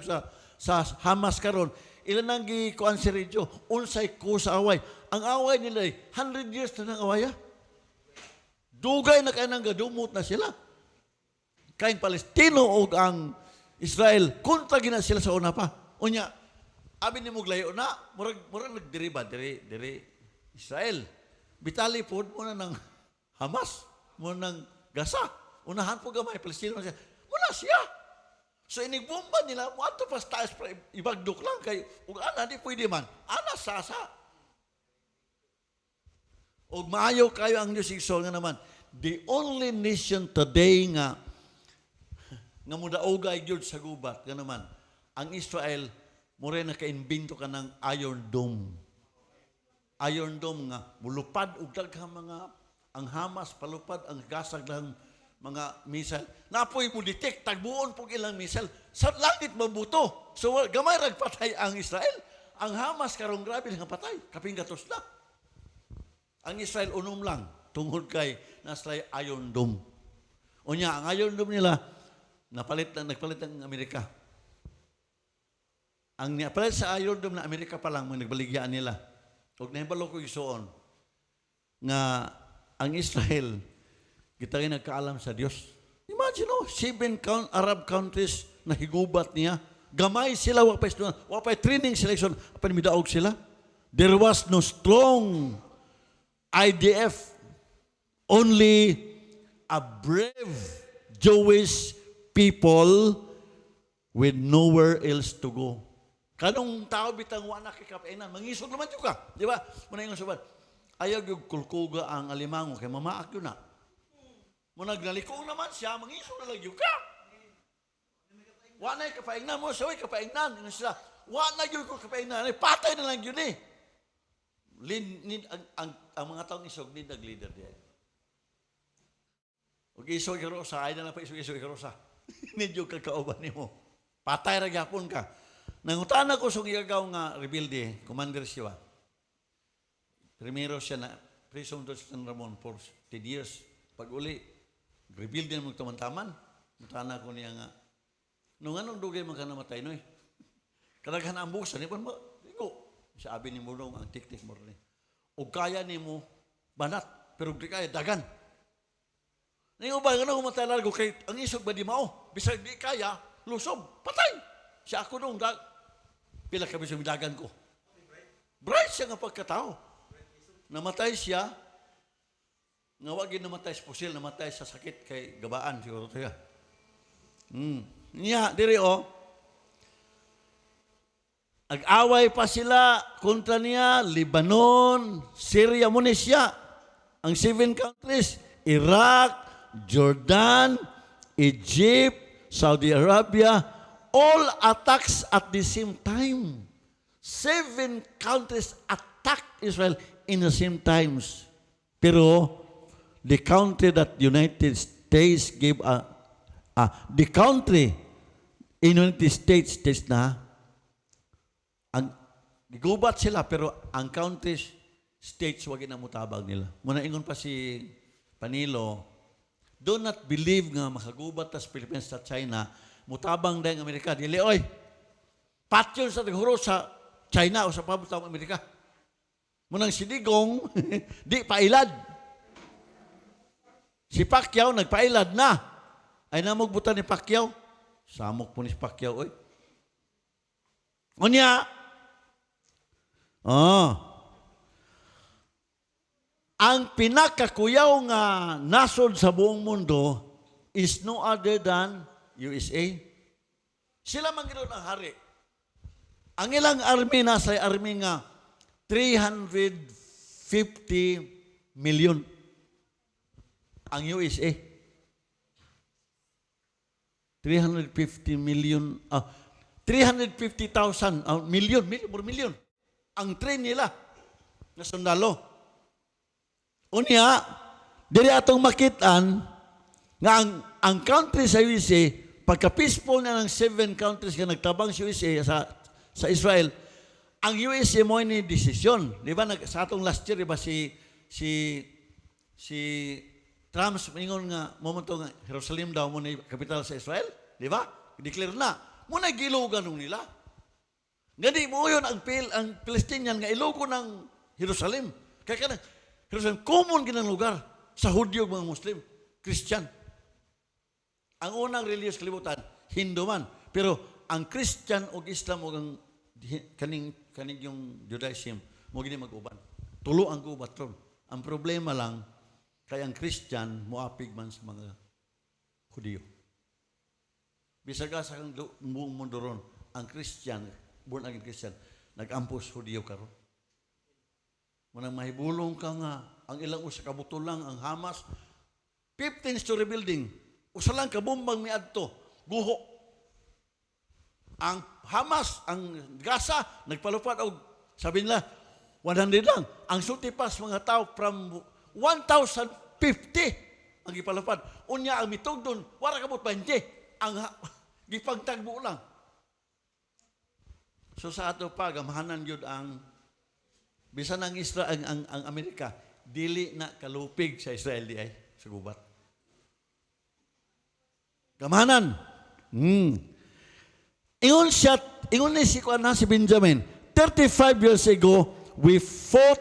sa Hamas karon. Ilan ang gikuan si Ridjo, unsay kusaway. Ang away nila 100 years na nang awaya. Dugay na kay nang gadumot na sila. Kaing Palestino o ang Israel, kontra gina sila sa una pa. Unya, abi ni mo glayo na, murag nagdiri ba, diri Israel. Bitali po muna ng Hamas, muna ng Gaza. Unahan po gamay, Palestino siya. Muna siya. So inigbomba nila, mo ato pa taas, ibagdok lang kayo. Ug ana, di pwede man. Ana, sasa. O maayo kayo ang Diyos igsoon nga naman. The only nation today nga mudaogay gyud sa gubat nga naman ang Israel more naka-imbento ka ng Iron Dome. Iron Dome nga mulupad og daghang mga ang Hamas palupad ang gasag lang mga missile. Napoy mo detect tagbuon pug ilang missile sa langit mabuto. So gamay rag patay ang Israel. Ang Hamas karong grabe nga patay kaping gatos na. Ang Israel unom lang tungod kay nasa Iron Dome. Unya ang Iron Dome nila nagpalit ng Amerika. Ang napalit sa Iron Dome na Amerika pa lang mga nagbaligyan nila. Huwag na hibalo ko isuon nga ang Israel kita nagkaalam sa Diyos. Imagine 7 Arab countries na higubat niya. Gamay sila, wapay training selection, panimidaog sila. There was no strong IDF, only a brave Jewish people with nowhere else to go. Kanong tao bitang wala kikapainan, mangisog naman yun ka. Di ba? Muna yung sabat, ayaw yung kulkuga ang alimango, kaya mamaak yun na. Muna nagnalikong naman siya, mangisog na lang yun ka. Wala yung kapaingnan mo, saway kapaingnan. Wala yung kapaingnan, patay na lang yun eh. Ang mga taong isog, need nag-leader diyan. Huwag isog ikarosa, ay na lang pa isog ikarosa. Need yung kakauban mo. Patay na gapon ka. Nangutana ko sa igagaw nga rebelde, commander siya. Primero siya na prison to San Ramon for 10 years. Pag uli, rebelde na magtaman-taman. Nangutana ko niya nga, nung anong dugay man ka namatay, no eh. Kadaghan ang busan, ipan mo, iko. Sabi ni mo nung ang tik-tik mo rin. O kaya ni mo, banat, pero di kaya, dagan. Ngayon ba, gano'n kumatay largo, kay ang isog ba di mao? Bisag di kaya, lusob, patay. Siya ako nung pila kami sa dagan ko. Bright siya nga pagkatao. Namatay siya, nga wagin namatay sa pusil, namatay sa sakit kay gabaan, siguro siya. Niya, diri Ag-away pa sila kontra niya, Lebanon, Syria, muna siya. Ang 7 countries, Iraq, Jordan, Egypt, Saudi Arabia, all attacks at the same time. 7 countries attacked Israel in the same times. Pero the country that United States gave the country in United States na gigubat sila, pero ang countries, states, wag na mutabang nila. Muna ingon pa si Panilo, do not believe nga makagubat tas Philippines sa China, mutabang dahil ang Amerika. Dili, oy, patyon sa taghuro sa China o sa pabutang Amerika. Munang sidigong, di pailad. Si Pacquiao, nagpailad na. Ay namugbutan ni Pacquiao. Samok po ni Pacquiao, oy. Unya, ang pinakakuyaw nga nasod sa buong mundo is no other than USA. Sila man ginoon ang hari. Ang ilang army nasa army nga 350 million ang USA. 350 million 350,000 million ang train nila na sundalo. Unya, diri atong makitaan nga ang country sa USA, pagka-peaceful na ng 7 countries nga nagtabang sa USA sa Israel, ang USA mo ni desisyon. Di ba, sa atong last year, di ba, si Trump, mingon nga, momento nga, Jerusalem daw mo ni kapital sa Israel. Di ba? Declare na. Muna gilugan nung nila. Gani mo yun ang Palestinian nga ilogo ng Jerusalem. Kaya ka Jerusalem, common ginang lugar sa Hudyo mga Muslim, Christian. Ang unang religious kalibutan, Hindu man. Pero ang Christian o Islam o ang kaning yung Judaism, mo gini mag-uban. Tulo ang gubat ron. Ang problema lang, kay ang Christian, muapig man sa mga Hudiyo. Bisag sa kang buong mundo ron, ang Christian, born again Christian, nag-ampos Hudiyo karon. Manang mahibulong ka nga, ang ilang usa ka buto lang, ang Hamas, 15-story building, usa lang kabumbang miadto, guho. Ang Hamas, ang Gaza, nagpalupad og sabi nila, 100 lang. Ang sutipas mga tao from 1,050 ang ipalupad. Unya ang mitugdon, wala kabot 20. Ang gipagtagbo lang. So sa ato pa, gamahanan yun ang bisan ang Israel, ang Amerika, dili na kalupig sa Israel di ay sa gubat. Gamahanan. Ingon ni si Benjamin, 35 years ago, we fought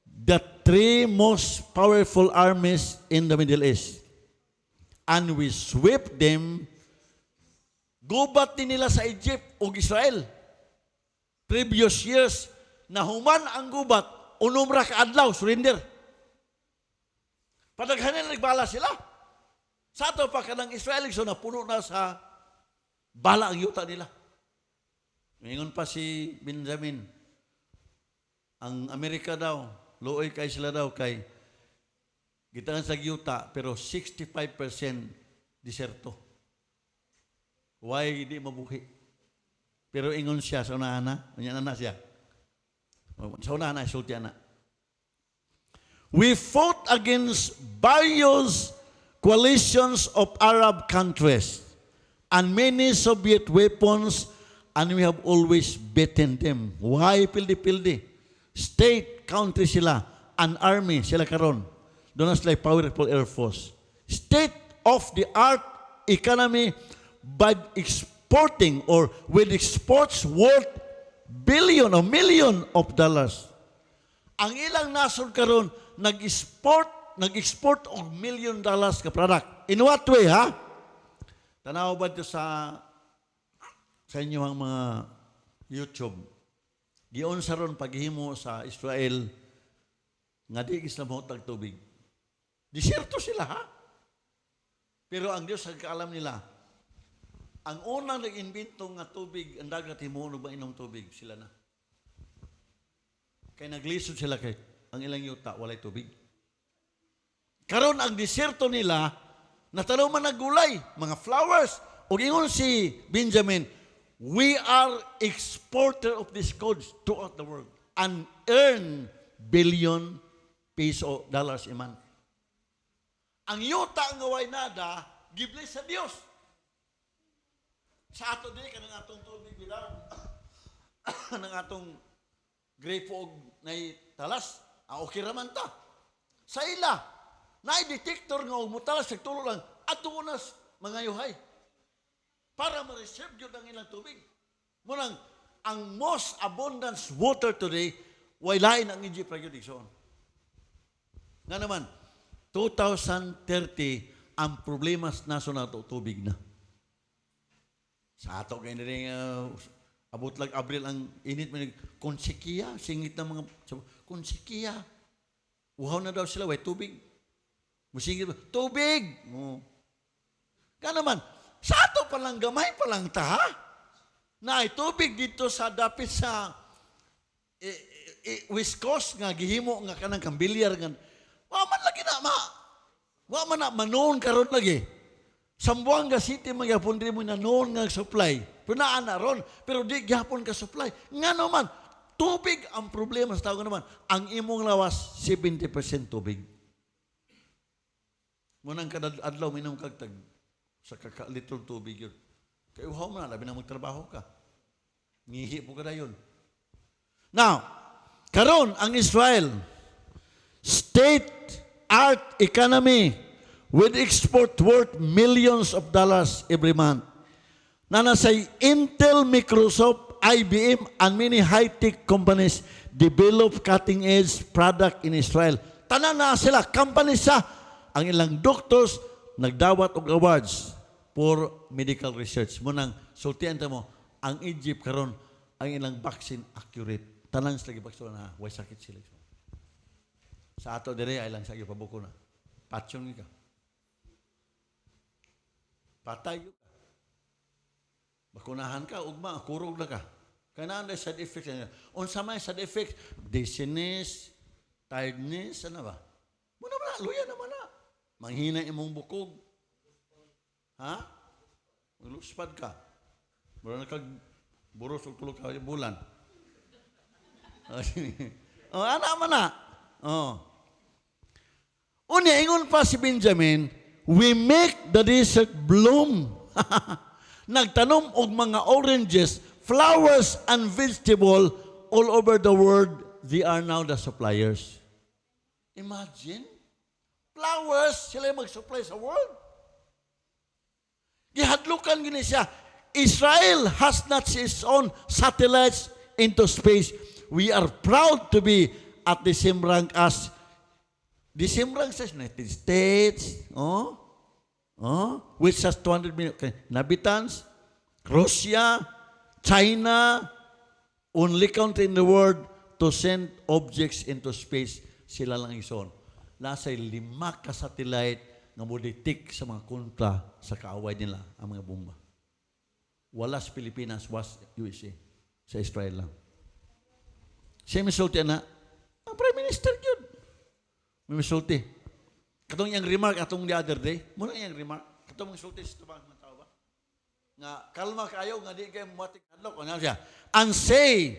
the three most powerful armies in the Middle East. And we swept them. Gubat din nila sa Egypt o Israel. Previous years, nahuman ang gubat, unumra ka adlaw, surrender. Padaghanan nagbala sila. Sa ato pa kanang Israel, so napuno na sa bala ang yuta nila. Ngayon pa si Benjamin, ang Amerika daw, luoy kay sila daw kay gitangan sa yuta, pero 65% diserto. Why hindi mabuhi? Pero ingon siya sa unahan na siya. Sa unahan na, isulti na. We fought against various coalitions of Arab countries and many Soviet weapons, and we have always beaten them. Why pildi-pildi? State, country sila, an army sila karon. Doon na sila powerful air force. State-of-the-art economy by exporting or with exports worth billion or million of dollars. Ang ilang nasod karon nag-export og $1 million ka product. In what way, ha? Tanaw ba ito sa inyong mga YouTube? Giyon sa ron paghimo sa Israel nga di Islam mo tagtubig. Disyerto sila, ha? Pero ang Diyos nagkaalam nila, ang unang nag-invento nga tubig, ang dagat himuno ba inong tubig, sila na. Kaya naglisod sila kay ang ilang yuta, walay tubig. Karon ang disyerto nila, natanaw man nagulay, mga flowers. O ingon si Benjamin, we are exporter of these goods throughout the world and earn billion peso dollars a month. Ang yuta nga way nada, gibless sa Dios. Sa ato din, kanang atong tubig bilang, kanang atong grapo og nay talas, okay raman ta. Sa ila, na-detector nga umutalas sa tulo lang, ato unas mga yuhay. Para ma-reserve yun ang ilang tubig. Munang, ang most abundant water today, walain ang Egypt regulation. Nga naman, 2030, ang problema na so na tubig na. Sa ato kayo na rin, abot lang Abril ang init, konsekiya, singit na mga, konsekiya. Uhaw na daw sila, way tubig. Musingit ba, tubig! Kaya naman, sa ato palang gamay palang ta, na ay tubig dito sa dapit sa West Coast nga, gihimo nga kanang kambilyar nga, waman lagi na waman na, manoon karon lagi. Sambuanga City, magyapon rin mo na noon nga supply. Punaan na ron, pero di gyapon ka supply. Nga naman, tubig ang problema sa tao nga naman. Ang imong lawas, 70% tubig. Munang kadadlaw, minom kagtag sa kakalitong tubig yun. Kaya uhaw mo na, labi na magtrabaho ka. Ngihi po ka na yun. Now, karon ang Israel, state-art economy, with export worth millions of dollars every month. Na nasa Intel, Microsoft, IBM, and many high-tech companies develop cutting-edge product in Israel. Tanan na sila, companies sa, ang ilang doctors, nagdawat og awards for medical research. Munang sultian ta mo, ang Egypt karon ang ilang vaccine accurate. Tanang sila gibakso na, way sakit sila. Sa ato dire ay lang sa pabuko na. Patsyong ka. Patay ka. Bakunahan ka, ugma, kurog na ka. Kailangan na side effects. Unsa may side effects? Dizziness, tiredness, ano ba? Muna ba na, luya naman na. Manghina imong bukog. Ha? Magluspad ka. Mura na kag buros o tulog ka bulan. Ana man na. Unya, ingon pa si Benjamin, we make the desert bloom. Nagtanom og mga oranges, flowers, and vegetable all over the world. They are now the suppliers. Imagine, flowers, sila yung mag-supply sa world. Gihadlukan gini siya. Israel has not its own satellites into space. We are proud to be at the same rank as United States, which has 200 million inhabitants, Russia, China, only country in the world to send objects into space, sila lang ison. Nasa 5 ka satellite nga modetik sa mga kontra sa kaaway nila ang mga bomba. Wala sa Pilipinas, was USA. Sa Israel lang. Siya misulti na, ang Prime Minister yun. May misulti. Katong yung remark atong the other day, muna yung remark, katong misulti sa tabang ng tao ba? Nga, kalma kayo, nga di kayo matik hadlok. Ano siya? And say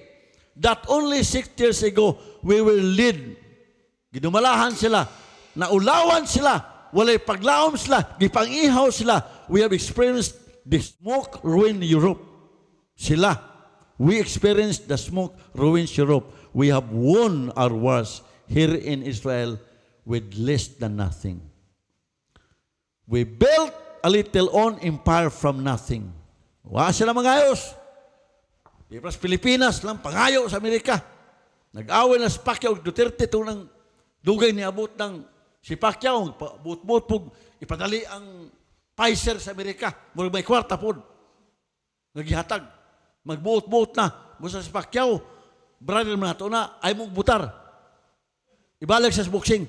that only 6 years ago, we will lead. Ginumalahan sila, naulawan sila, walay paglaom sila, gipangihaw sila. We have experienced the smoke ruin Europe. Sila. We experienced the smoke ruins Europe. We have won our wars here in Israel with less than nothing. We built a little own empire from nothing. Wa sila mangayos. Di pas Pilipinas lang pangayo sa Amerika. Nag-away na si Pacquiao Duterte tunang dugay niabot ng si Pacquiao buot-buot pug ipadali ang Pfizer sa Amerika. Murag may kwarta pod. Nagihatag. Magbuot-buot na. Busa si Pacquiao, brother mo na ito na, ay mong butar. Ibalik sa boxing.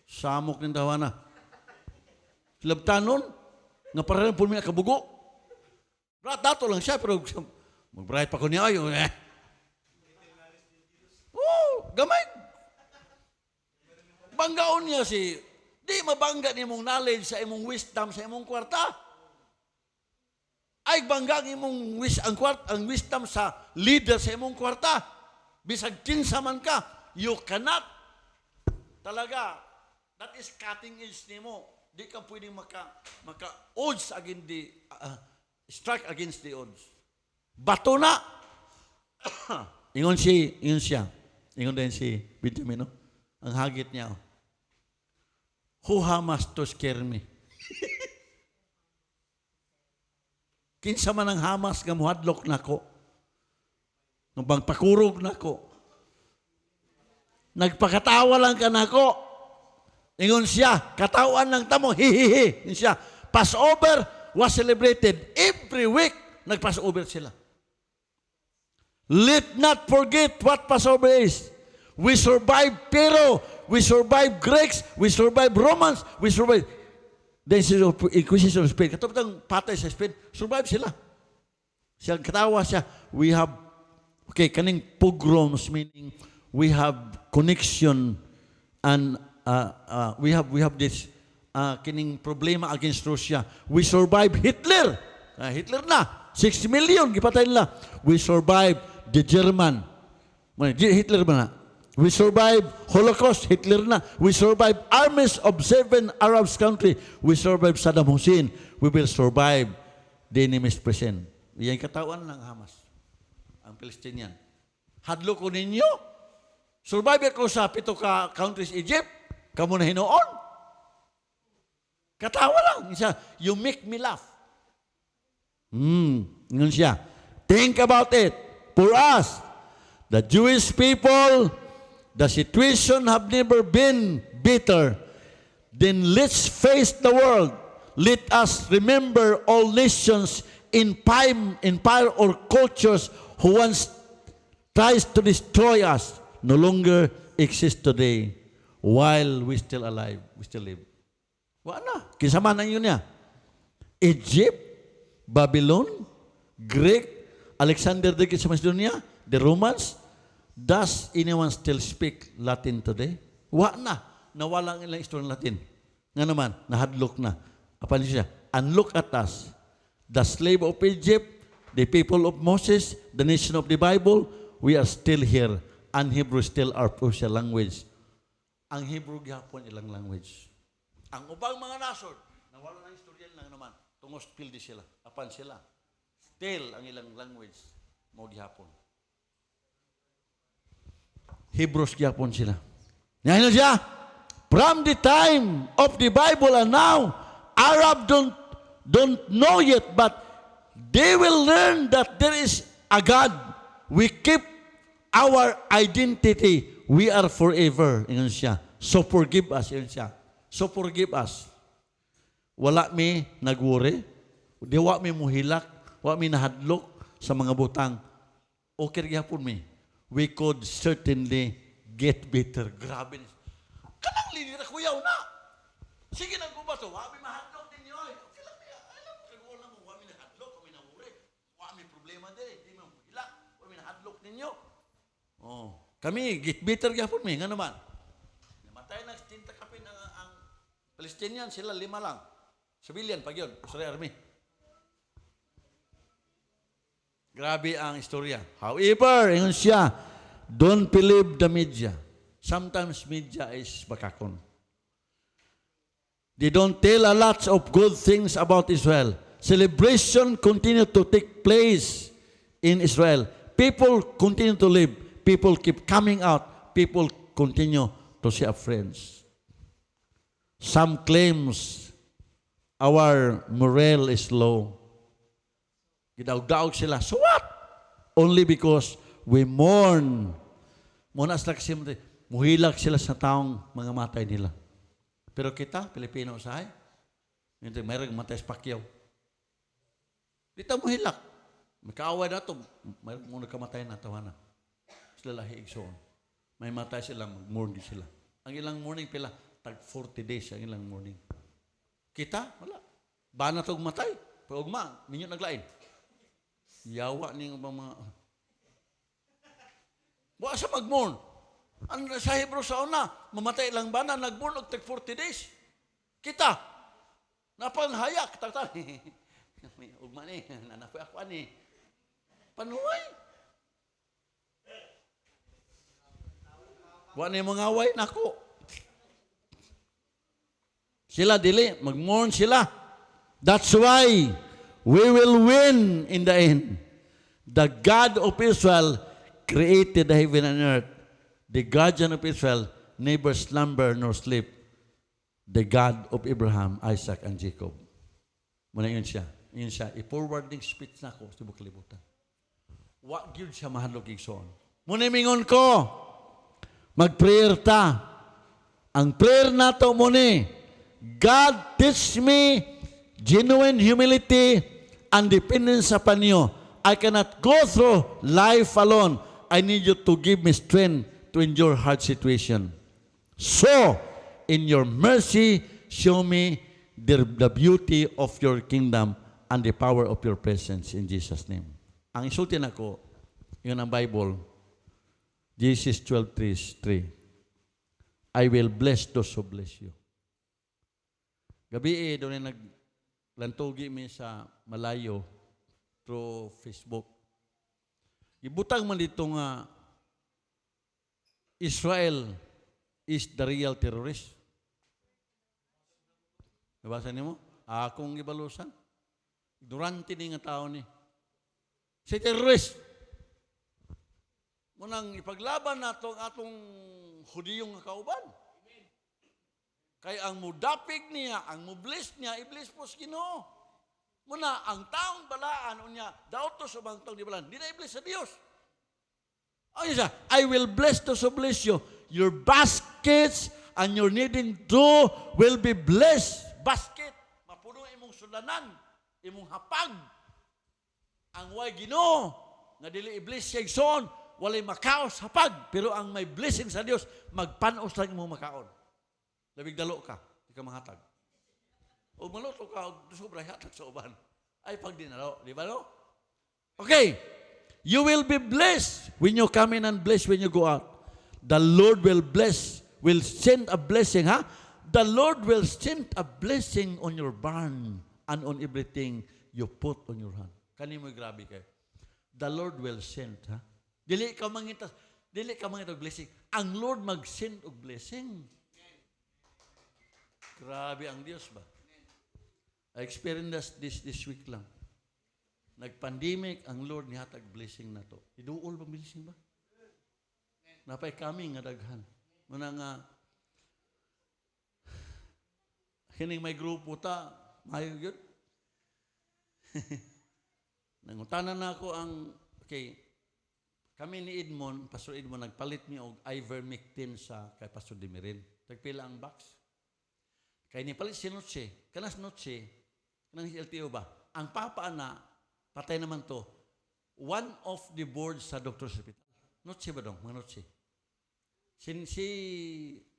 Samok ng tawana. Labtanon, nga parang po niya kabugo. Brat, dato lang siya, pero mag-bright pa ko niya ayo. Gamay. Banggaon niya di mabangga ni mong knowledge sa imong wisdom, sa imong kwarta. Ay bangga ang imong ang wisdom sa leader sa imong kwarta. Bisag kinsa man ka, you cannot. Talaga, that is cutting edge nimo. Di ka pwedeng maka-odds against the, strike against the odds. Bato na. Ingon siya. Ingon din si Benjamin, no? Ang hagit niya, who hamas to scare me? Kinsa man ang Hamas nga muhadlok nako. Nung bang pakurog nako. Nagpakatawa lang ka nako. Ingon siya, katawan lang tamo, hihihi. Ingon siya, Passover was celebrated every week. Nag-Passover sila. Let not forget what Passover is. We survived Pero, we survived Greeks, we survived Romans, we survived the Inquisition of Spain. Katapos ang patay sa Spain, survive sila. Siya, katawa siya, we have, kaning pogroms, meaning we have connection and we have this kining problema against Russia. We survived Hitler. Hitler na. 6 million, gipatay nila. We survived the German. Hitler ba na? We survived Holocaust, Hitler na. We survived armies of 7 Arab countries. We survived Saddam Hussein. We will survive the enemy's present. Yan katawan ng Hamas. Ang Palestinian. Hadlo ko ninyo. Survive ako sa 7 ka countries Egypt. Kamu na hinoon. Katawa lang. You make me laugh. Ngun siya. Think about it. For us, the Jewish people, the situation have never been bitter. Then let's face the world. Let us remember all nations, empire or cultures who once tries to destroy us no longer exist today while we still alive, we still live. Wala. Kisama na yun niya. Egypt, Babylon, Greek, Alexander the Great sa Macedonia, the Romans, does anyone still speak Latin today? Wala. Nawala ang ilang istorya ng Latin. Nga naman, nahadlok na. Apa siya? And look at us, the slave of Egypt, the people of Moses, the nation of the Bible, we are still here. And Hebrew is still our official language. Ang Hebrew gihapon ilang language. Ang ubang mga nasod, nawala ng istorya lang naman. Tungos pildi sila. Apan sila. Still ang ilang language mo gihapon. Hebrews gihapon sila. Ngayon siya, from the time of the Bible and now, Arab don't know yet, but they will learn that there is a God. We keep our identity. We are forever. Ingon siya. So forgive us. Ingon siya. So forgive us. Wala mi nagwuri. Di wa mi muhilak. Wa mi nahadlok sa mga butang. Okay gyapon mi. We could certainly get better. Grabe. Kanang lilir kuyaw na. Sige nagkubato. Wa mi mahadlok ninyo. Okay lang niya. Alam mo, kagawala mo. Wa mi nahadlok. Wa mi nahuri. Wa mi problema din. Di mo muhilak. Wa mi nahadlok ninyo. Oh. Kami, get better gyapon mi. Nga naman. Namatay na tinta kapin ang Palestinian. Sila 5 lang. Civilian pag yun. Israel Army. Grabe ang istorya. However, ingon siya, don't believe the media. Sometimes media is bakakon. They don't tell a lot of good things about Israel. Celebration continue to take place in Israel. People continue to live. People keep coming out. People continue to see our friends. Some claims our morale is low. Gidaog-daog sila. So what? Only because we mourn. Muna sa kasi muhilak sila sa taong mga matay nila. Pero kita, Pilipino usahay, mayroong matay sa Pacquiao. Dito muhilak. May kaaway na ito. Mayroong muna kamatay na tawanan. Sila lahi igsoon. May matay sila, mag-mourn sila. Ang ilang mourning pila, tag 40 days ang ilang mourning. Kita, wala. Bana itong matay. Pag ugma, minyo naglain. Yawa ni mga... Wa sa mag-mourn. Ano sa Hebrew sa una, mamatay lang ba na nag-mourn og tag 40 days? Kita, napanghayak. Ugma ni, nanapoy ako ni. Panuway. Wa ni mga away, nako. Sila dili, mag-mourn sila. That's why we will win in the end. The God of Israel created the heaven and earth. The guardian of Israel never slumber nor sleep. The God of Abraham, Isaac, and Jacob. Muna yun siya. Yun siya. I-forwarding speech na ko sa buklibutan. Wa gyud siya mahadlok igsoon. Muna mingon ko, mag-prayer ta. Ang prayer na to muna, God teach me genuine humility and dependence upon you. I cannot go through life alone. I need you to give me strength to endure hard situation. So, in your mercy, show me the beauty of your kingdom and the power of your presence in Jesus' name. Ang isulti na ko, yun ang Bible, Genesis 12:3. I will bless those who bless you. Gabi doon na naglantogi mi sa Malayo through Facebook. Ibutang man dito nga Israel is the real terrorist. Nabasa niyo mo? Akong ibalusan. Durante ni nga tao ni. Si terrorist. Munang ipaglaban nato ang atong Hudiyong kauban. Kaya ang mudapig niya, ang mubless niya, iblis po Ginoo. Muna, ang taong balaan niya, dautos o bang taong di balaan, di na iblis sa Diyos. Ano siya? I will bless those who bless you. Your baskets and your kneading dough will be blessed. Basket, mapuno imong sulanan, imong hapag. Ang way Ginoo nga dili i-bless siya igsoon, walay makaos hapag, pero ang may blessing sa Dios magpanos lang imong makaon. Labig dalo ka, di ka mahatag. O maluto ka, o sobra hatag sa uban. Ay pag dinalo, di ba no? Okay, you will be blessed when you come in and blessed when you go out. The Lord will bless, will send a blessing, ha? The Lord will send a blessing on your barn and on everything you put on your hand. Kani mo grabe kayo. The Lord will send, ha? Dili ka mangitas blessing. Ang Lord mag-send og blessing. Grabe ang Diyos ba? I experienced this week lang. Nag-pandemic, ang Lord nihatag blessing na to. Iduol ba blessing ba? Napay kami nga daghan. Muna nga, kining may grupo ta, mayo yun. Nangutanan na ako ang, okay, kami ni Edmond, Pastor Edmond, nagpalit mi og ivermectin sa kay Pastor Demirin. Tagpila ang box. Kay nipalit si Noche, kanas Noche, kanang LTO ba? Ang papa na, patay naman to, one of the boards sa Doctor's Hospital. Noche ba dong? Mga Noche. Si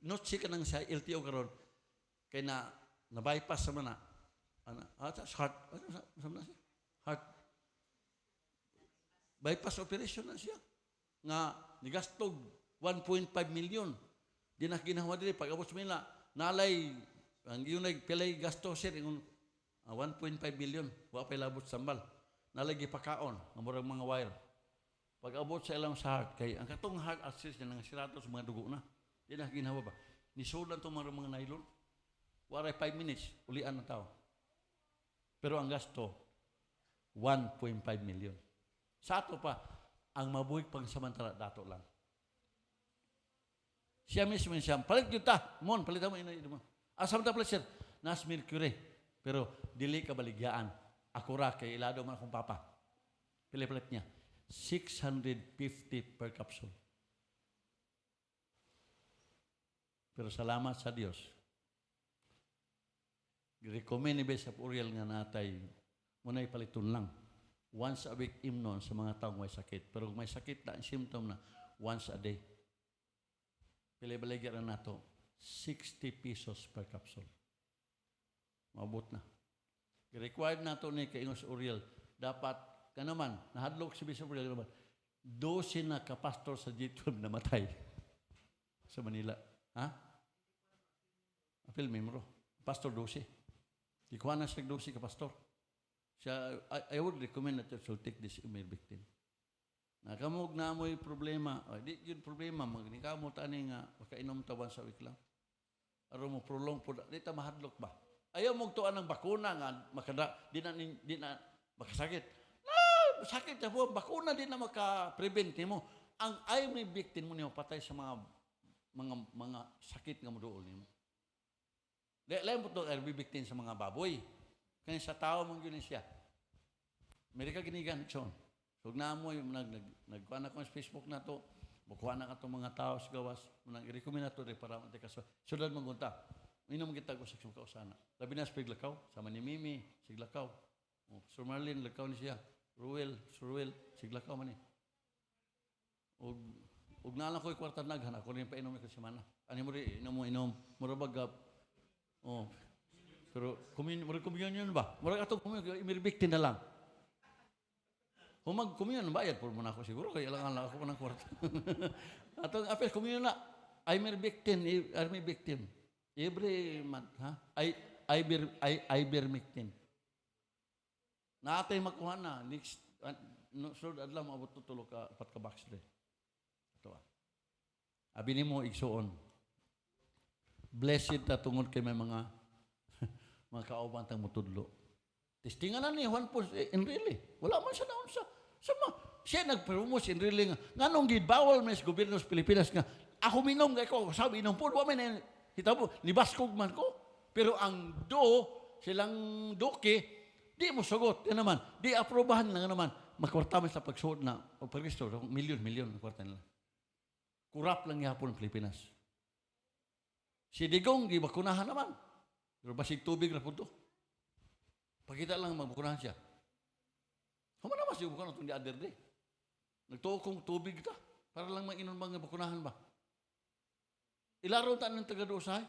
Noche ka nang sa LTO karon kay na-bypass sa mana. Heart. Bypass operation na siya. Nga, nigastog 1.5 million. Di na ginawa dili. Pag-abot sa Manila, nalay, ang yun nagpilay gasto sir, 1.5 million. Wa pa'y labot sambal. Nalagi pakaon, ang murang mga wire. Pag-abot sa ilang sa heart, kay ang katong heart access niya, nang sirato sa mga dugo na. Di na ginawa ba? Nisulan itong mga nylon. Waray 5 minutes, ulian ng tao. Pero ang gasto, 1.5 million. Sa ato pa, ang mabuhig pang samantala dato lang. Siya mismo siya, palit yun ta, mon, palitan mo ina mo. Samantala pala siya, nas mercury. Pero dili ka baligyaan. Ako ra, kay ilado man akong papa. Pili-palit niya, 650 per capsule. Pero salamat sa Diyos. Recommend ni Bishop Uriel nga natay, muna ipaliton lang. Once a week imnon sa mga taong may sakit. Pero kung may sakit na, symptom na, once a day. Pili-baligyan na nato, 60 pesos per capsule. Mabot na. Required nato ni Kaingos Uriel, dapat, ka naman, nahadlok si Bishop Uriel, 12 na kapastor sa G12 namatay sa Manila. Ha? Apil memro. Pastor 12. Ikuha na siya 12 kapastor. Siya, I would recommend that you should take this ivermectin. Nakamog na mo'y problema. Di yun problema. Magnikamo tani nga, makainom tawan sa week lang. Aro mo prolong po. Di ta mahadlok ba? Ayaw mong tuan ng bakuna nga, di na makasakit. Sakit na po, bakuna di na makaprevent mo. Ang ivermectin mo niyo patay sa mga sakit nga mo doon niyo. Lain po ito ivermectin sa mga baboy. Kaya sa tao mong yun siya. Amerika ginigan, John. So, naamoy, nagkuha na ko sa Facebook na to, bukuha na ka itong mga tao sa gawas, i-recommend na to para matika sa sudad magunta. Inom kita ko sa kausana. Labi na sa Piglakaw, sama ni Mimi, Siglakaw. Sir Marlene, lakaw ni siya. Ruel, Siglakaw man eh. Ug nalang ko kwarta naghan, ako rin pa inom ko si Mana. Ano mo rin, inom, murabag, pero communion yun ba? Murag atong communion, imiribiktin na lang. Kung mag-communion, bayad po muna ako siguro, kaya lang ako ng kwarta. Atong apes, communion na, ivermectin. Every month, ha? Ivermectin. Naatay makuha na, next, sunod adlaw, maabot tutulog ka, 4 ka box rin. Ito Abi ni mo, igsuon. Blessed na tungod kay may mga kauban tang mutudlo. Testingan na ni Juan po, in really. Wala man siya naon sa. Siya nagpromos in really nga. Nganong gibawal man sa gobyerno sa Pilipinas nga, ako minom kay ko, sabi inom po, wala man hitabo, nibaskog man ko. Pero ang silang doke, di mo sagot. Yan naman, di aprobahan lang naman. Makwarta man sa pagsuot na, o pag-restore, milyon, makwarta nila. Kurap lang yapon ang Pilipinas. Si Digong, gibakunahan naman. Pero basig tubig na po to. Pakita lang magbakunahan siya. Kamo naman siya bukan itong the other day. Nagtuo kong tubig ka para lang mainon mga bakunahan ba? Ilaro ta ng taga-dosahay.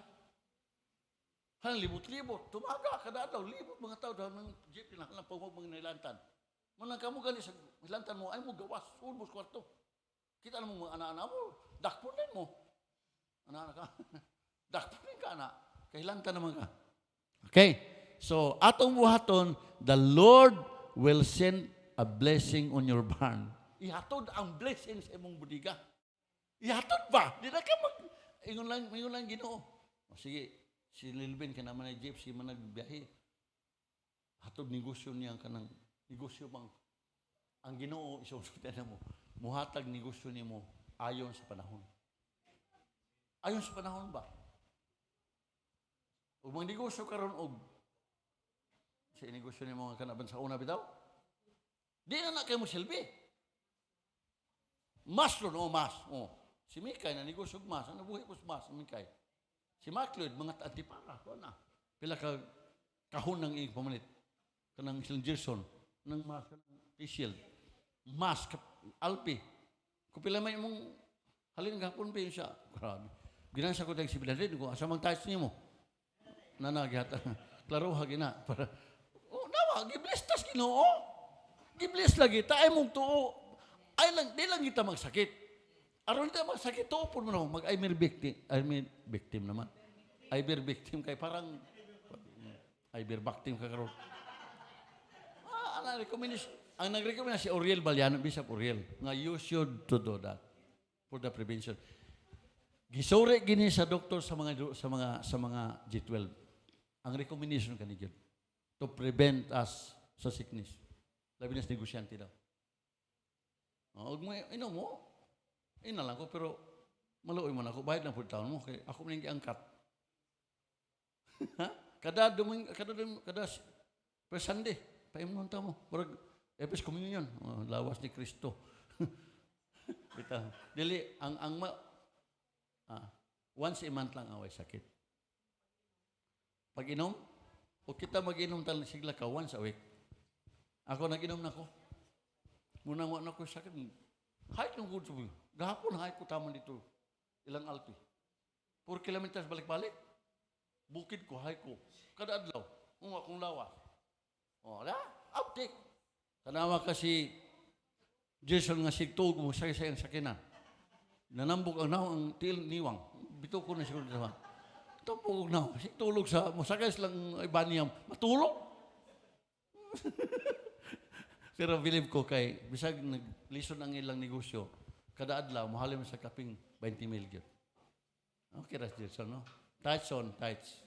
Han libot-libot, tumaga kada adlaw libot mga tao daw ng jeep lang pawag mga nilantan. Manang kamo gani sa nilantan mo ay mo gawas ulbos kwarto. Kita mo mga anak-anak mo, dakpunin mo. Anak-anak ka. Dakpunin ka na. Kailantan naman ka. Okay. So, atong buhaton, the Lord will send a blessing on your barn. Ihatod ang blessing sa imong budiga. Ihatod ba? Di na ka ingon lang Ginoo. O sige, si Lilbin ka naman ay gypsy man nagbiyahe. Hatod negosyo niya kanang negosyo bang ang Ginoo isusultian mo. Muhatag negosyo nimo ayon sa panahon. Ayon sa panahon ba? Ug mga negosyo karon og sa negosyo nimo nga kanaban sa una bitaw. Di na kay mo silbi. Mas ron o mas. Oh. Si Mikay na negosyo og mas, ano buhi ko sa mas Mikay. Si Macleod mga antipara ko na. Pila ka kahon ng iyong pamalit. Kanang St. Gerson ng mas facial. Mas alpi. Kung pila may mong halin gapon pa siya. Grabe. Ginasa ko tayong sibilad ko asa mang touch nimo. Nanagihata. Klaro hagina para gibless tas Ginoo. Gibless lagi ta ay mong tuo. Ay lang di lang kita magsakit. Aron kita magsakit tuo pud mo mag I mean victim naman. I bear victim kay parang I bear victim ka karon. Ang nag-recommend si Oriel Baliano, Bishop Oriel, nga you should to do that for the prevention. Gisore gini sa doktor sa mga G12. Ang recommendation kanina to prevent us sa sickness. Labi na sa negosyante daw. Og mo ino mo. Ina lang ko pero maluoy mo na ako bayad lang pud taon mo kay ako man giangkat. kada per Sunday paimnon ta mo. Murag Epis communion, lawas ni Kristo. Kita. Dili once a month lang away sakit. Pag inom, o kita mag-inom tal sigla ka once a week. Ako nag-inom na ko. Muna mo na ko sakit. Hike ng good sabi. Gahapon hike ko tamang dito. Ilang alpi. 4 kilometers balik-balik. Bukid ko, hike ko. Kada adlaw. Akong lawas. O, uptake. Tanawa kasi Jason nga sigtog mo sa sayang sakinan. Nanambog ang ang til niwang. Bito ko na siguro sa tapog na. Sigtulog sa musakay lang ibaniyam. Matulog. Pero believe ko kay bisag naglison ang ilang negosyo. Kada adlaw mahalim sa kaping 20 million. Okay, that's Jason, no? Touch on, touch.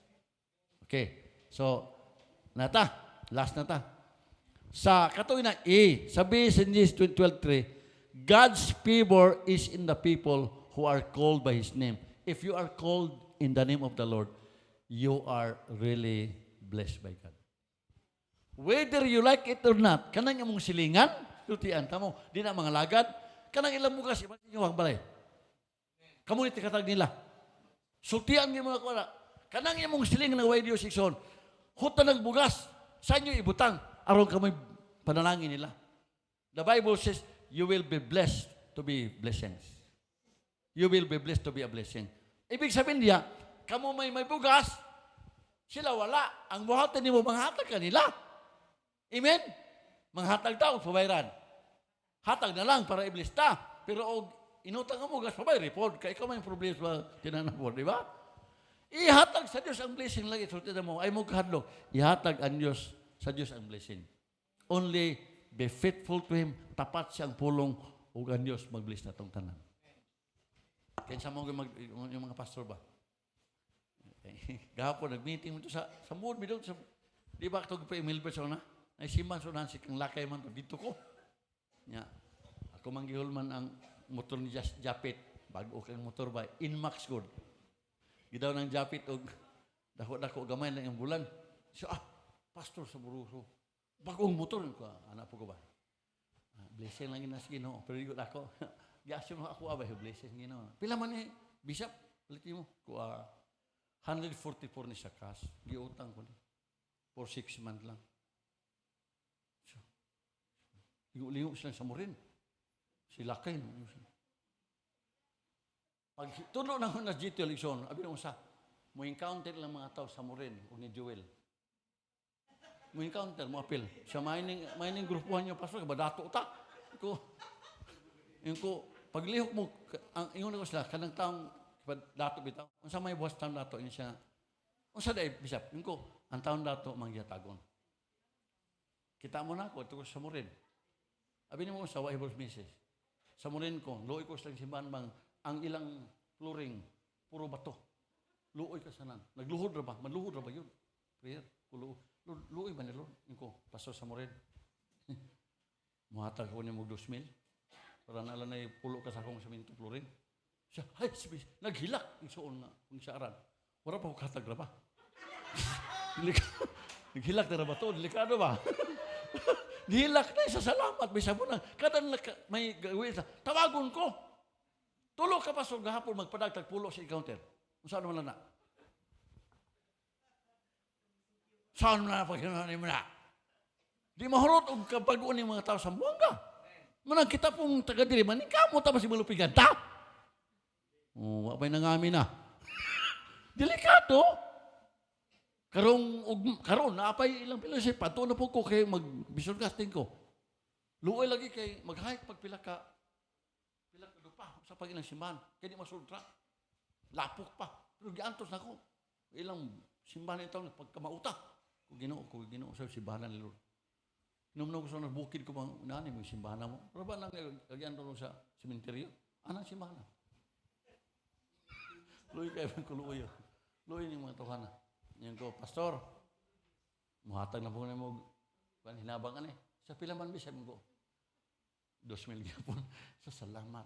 Okay. So, last na ta. Sa katuig na sabi sa Genesis 12:3, God's favor is in the people who are called by His name. If you are called in the name of the Lord, you are really blessed by God. Whether you like it or not, kanang imong silingan, tutian tamo, di na mga lagad, kanang ilang bukas, iba niyo ang balay. Kamu ni tikatag nila. Sultian niyo mga kuwala. Kanang imong silingan ng way Diyos ikson, hutan ng bugas, sa inyo ibutang, aron kami panalangin nila. The Bible says, you will be blessed to be blessings. You will be blessed to be a blessing. Ibig sabihin niya, kamo may bugas, sila wala. Ang buhatan ni mo, manghatag kanila. Amen? Manghatag tao, pabayran. Hatag na lang para iblista. Pero inutang ang bugas, pabay, report. Kaya ikaw may problema sa tinanapod, di ba? Ihatag sa Diyos ang blessing lagi. Sulti mo, ay mo kahadlok. Ihatag ang Diyos sa Diyos ang blessing. Only be faithful to Him, tapat siyang pulong ug ang Diyos mag-bless na itong tanan. Kaya sa mga yung mga pastor ba? Gahapon, nag-meeting mo ito sa mood, di ba ito pa-email ba sa una? Ay siman so nansi kang lakay man to dito ko. Nya. Ako manggihol man ang motor ni Japit, bago kang motor ba, Inmax good. Gidaw ng Japit og dako-dako gamay lang ang bulan. So pastor sa Buruso. Bagong motor ko, anak po ko ba? Blessing lang ginas Ginoo, pero igot ako. Giasyon ako abay blessing Ginoo. Pila man ni Bishop, ulit mo ko 144 ni sa cash. Giutang ko ni. For 6 months lang. So, lingo sila sa Morin. Sila kayo. Pag tulo na na GT election, abi nung sa, mo encounter lang mga tao sa Morin o ni Joel. Mo encounter, mo apil. Sa mining grupuhan niyo, pastor, badato ta. Yung ko, paglihok mo, ang ingon ko sila, kanang taong dato bitaw. Unsa may buwas taong dato, yun siya. Unsa day, bisap, yung ko, ang taong dato, mangyatagon. Kita mo na ako, ito ko sa Morin. Abi ni mo sa Wahibos Mises. Sa Morin ko, luoy ko silang simbahan bang, ang ilang flooring, puro bato. Luoy ka sanan. Nagluhod ra ba? Manluhod ra ba yun? Prayer. Luoy ba nilo? Yung ko, pastor sa Morin. Muhatag ko niya mo 2,000. Para nala na pulo ka sa akong saminto flooring. Siya, ay, naghilak. Isuon nga, kung siya aran. Wala pa ko katag ra ba? Naghilak na ra ba to? Delikado ba? Nihilak na isa salamat. Bisa mo na. Kada may gawin sa, tawagon ko. Tulo ka pa sa gahapon magpadagtag pulo sa encounter. Saan naman na? Saan na pagkinanin mo na? Di mahurot og kabagoon ng mga tao sa buwangga. Manang kita pong taga-diri, maning kamo ta ba si malupigan ta? Oh, wapay nangami na. Delikado. Karon naapay ilang pila siya, pato na po ko kay mag-vision casting ko. Luoy lagi kay mag-hike pag pila ka dupa sa pag ilang simbahan. Kaya di masultra. Lapok pa. Pero giantos na ko. Ilang simbahan ito pagkamauta. Kung ginoo sa simbahan ni Lord. Inom ko sa bukid ko bang unani mo yung simbahan mo. Pero ba nang giantos sa sementeryo? Anang simbahan? Luoy kayo ko luoy. Luoy ni mga tuhana. Yan ko, pastor, muhatag na po na mo, hinabangan eh. Sa pila man bisa mo ko. 2,000 gyapon. Sa salamat.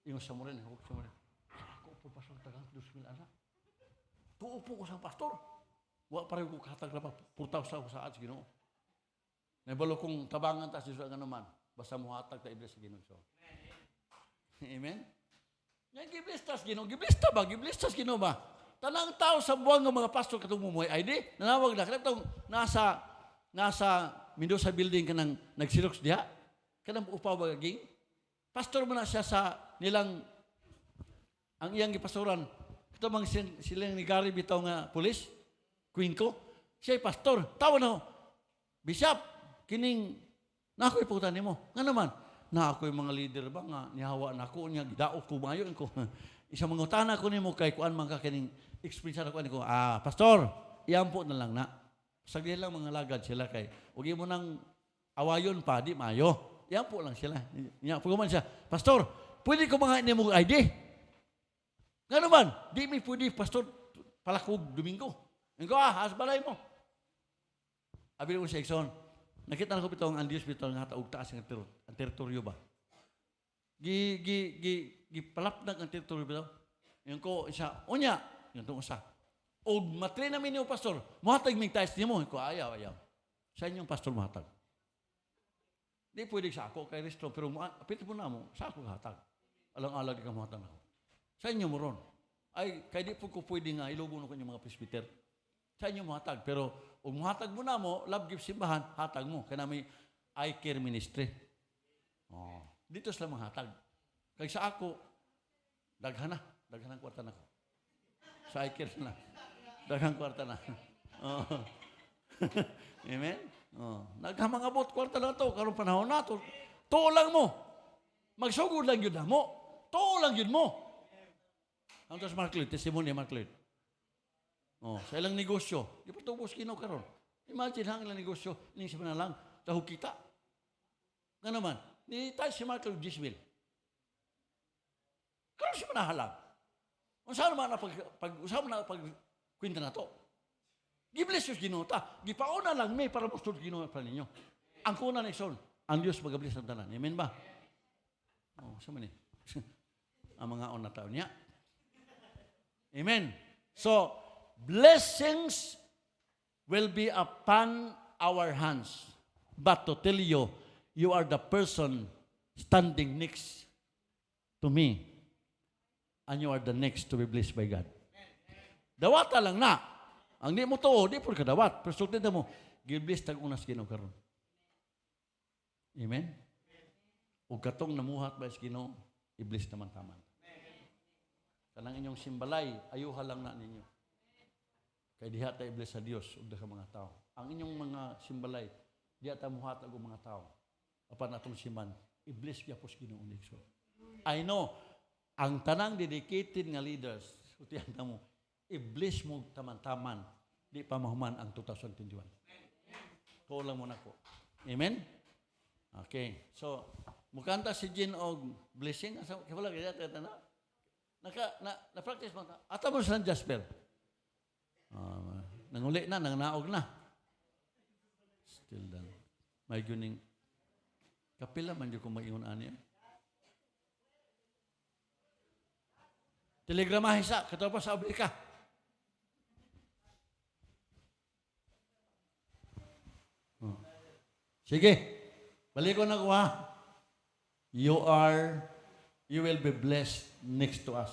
Yung sa mo rin, ako po pastor tagang 2,000 anak. Tuo po ko sa pastor. Wa pa rin ko katag na pa, purtaw sa ako sa ads, Ginoo. Naibalo kong tabangan ta, siya nga naman. Basta muhatag ta iblis sa Ginoo. Amen? Yan, giblistas Ginoo. Giblista ba? Giblistas Ginoo ba? Tanang tao sa buwang ng mga pastor katong mumuhay ID, nanawag na. Kanang nasa Mendoza building ka nang nagsirox diha. Kanang upaw ba gaging? Pastor mo na siya sa nilang, ang iyang gipastoran. Ito bang silang ni Gary bitaw nga pulis, queen ko. Siya'y pastor. Tawa na, Bishop, kining, na ako'y putan mo. Nga naman, na ako'y mga leader ba nga, nihawa na ako niya, daot ko mayon ko. Isang mga utana ko nimo kay kuan man ka kining experience na ko pastor, iampo na lang na. Sagli lang mga lagad sila kay ugi mo nang awayon pa di mayo. Iampo lang sila. Nya pagman siya, pastor, pwede ko mga nimo ID. Ngano man, di mi pwede pastor palakog Domingo. Ngo hasbalay mo. Abi mo sa Exxon. Nakita na ko bitong ang Dios bitong nga taog taas ang teritoryo ba. Gipalap na ang teritoryo bitaw. Yung ko, isa, unya, yung itong usa. O matrain namin yung pastor, muhatag may test niyo mo. Ko, ayaw. Sa inyong pastor muhatag. Di pwede sa ako, kay Risto, pero apit mo na mo, sa ako hatag. Alang-alag ka muhatag na ako. Sa inyo mo ron. Ay, kaya di po ko pwede nga, ilubo na ko yung mga presbyter. Sa inyo muhatag. Pero, kung muhatag mo na mo, love gift simbahan, hatag mo. Kaya namin, I care ministry. Oh. Dito sila manghatag. Kaya sa ako, daghan ang kwarta na ko. Sa I-care na. Daghang kwarta na. Oh. Amen? Oh. Naghamang abot kwarta na to. Karong panahon na to. Tuo lang mo. Magsugod lang yun na mo. Tuo lang yun mo. Ang tas Mark Lloyd, testimony Mark Lloyd. Oh, sa ilang negosyo. Di pa tubos kino karon. Imagine hang ilang negosyo. Ining siya na lang. Taho kita. Nga naman. Ni tayo si Mark Lloyd Giswell. Karon siya manahalang. Usaha naman na pag-usaha na pag-kwenta na to. Gibless yung ginota. Gipauna lang may para mustod ginota ninyo. Ang kuna na ison, ang Diyos mag-bless ng tanan. Amen ba? Oh, sa man ang mga on na taon niya. Amen. So, blessings will be upon our hands. But to tell you, you are the person standing next to me. And you are the next to be blessed by God. Dawata lang na. Ang di mo to, di po kadawat. Pero sultin mo, gibless tag unas Ginoo karon. Amen? O katong namuhat ba is Ginoo, iblis naman taman. Kanang inyong simbalay, ayuha lang na ninyo. Kay diha ta iblis sa Dios ug daghang mga tao. Ang inyong mga simbalay, diha ta muhat og mga tao. Apan atong siman, iblis gyapos Ginoo nigso. I know, ang tanang dedicated nga leaders, utihan ta mo, iblis mo taman-taman, di pa mahuman ang 2021. Ko lang muna ko. Amen? Okay. So, mukanta si Jean og blessing. Asa wala kaya na practice mo ta. Ata mo sa Jasper. Nanguli na, nangnaog na. Still done. May guning kapila man jud ko mag-ingon ani. Telegramahe sa katapos sa Amerika. Sige. Balik ko na ko ha. You will be blessed next to us.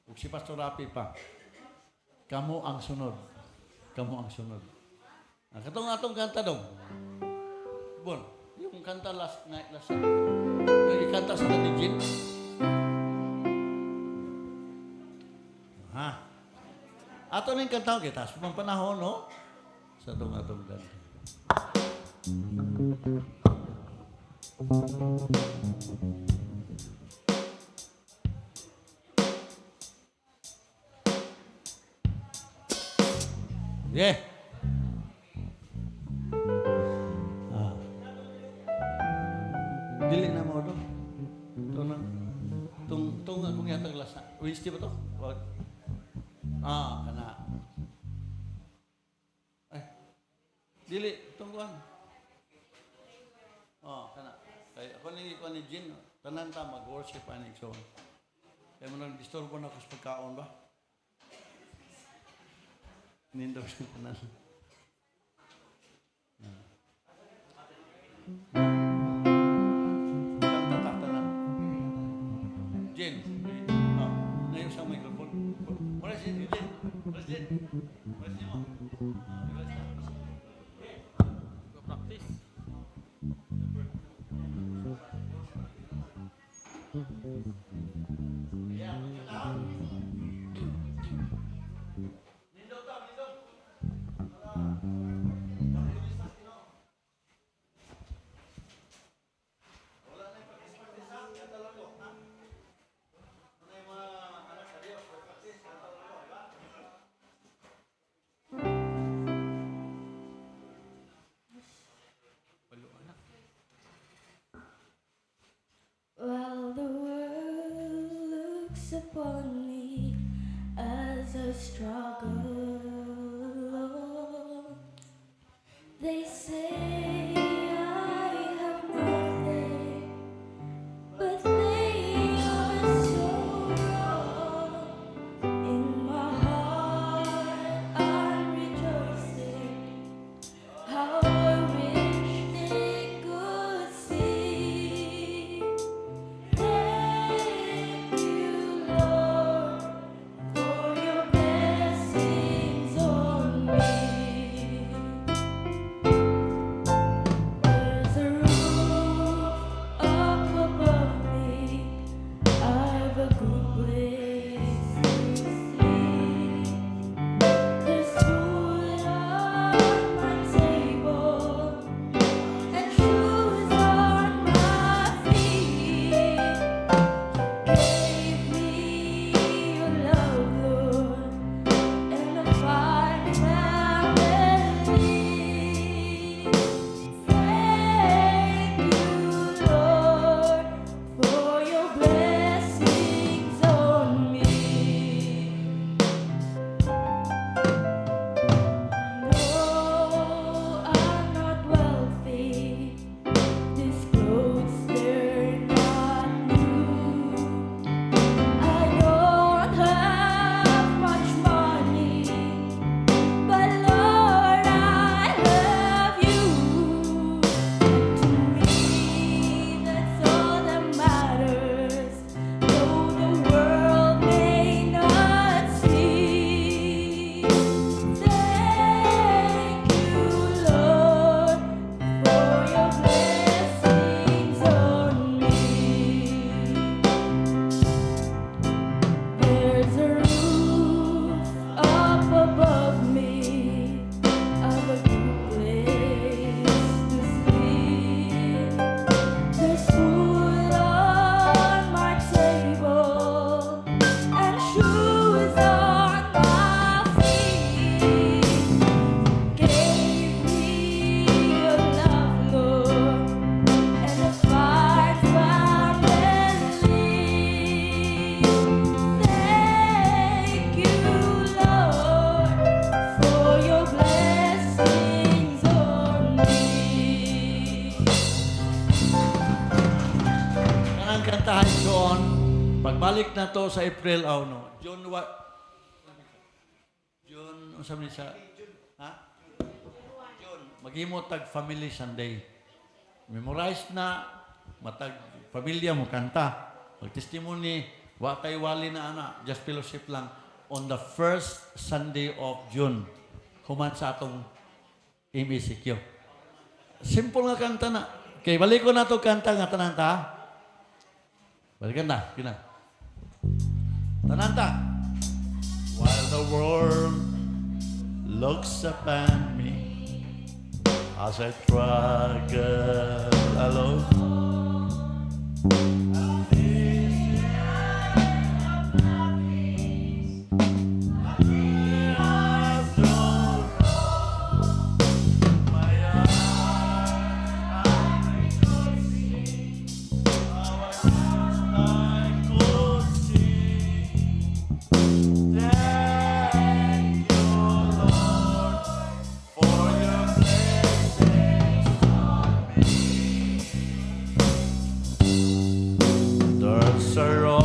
Ug si Pastor Rapi pa. Kamu ang sunod. Kamu ang sunod. Katong atong kanta dong. Bon, yung kanta last night, yung kanta sa Nadijin. Ha? Ato na yung kanta, kita. Sa panahon, no? Sa atong kanta. Yeah. Dili na mo do. Tung akong yatag lasa. Wednesday ba to? Kana. Ay. Dili tungguan. Kana. Kay ako ni Jean, tanan ta mag-worship ani so. Kaya mo nang disturbo na ko sa pagkaon ba? Nindo siya tanan. Jen, ngayon sa microphone. Mula si Jen. Mula si Jen. Mula si mo. Practice.
While the world looks upon me as I struggle alone, they say I have nothing, but they are so wrong. In my heart I'm rejoicing, how I wish they could see. Thank you, Lord, for your blessing.
balik na to sa April, no? June, sabi sa, ha? June, maghimo tag Family Sunday. Memorize na, matag pamilya mo kanta. Mag-testimony, wa kay wali na ana, just fellowship lang. On the first Sunday of June, human sa atong MSQ. Simple nga kanta na. Okay, balik ko na to kanta nga tanan ta. Balikan na, kina. Tanan ta. While the world looks upon me as I struggle alone. There's a road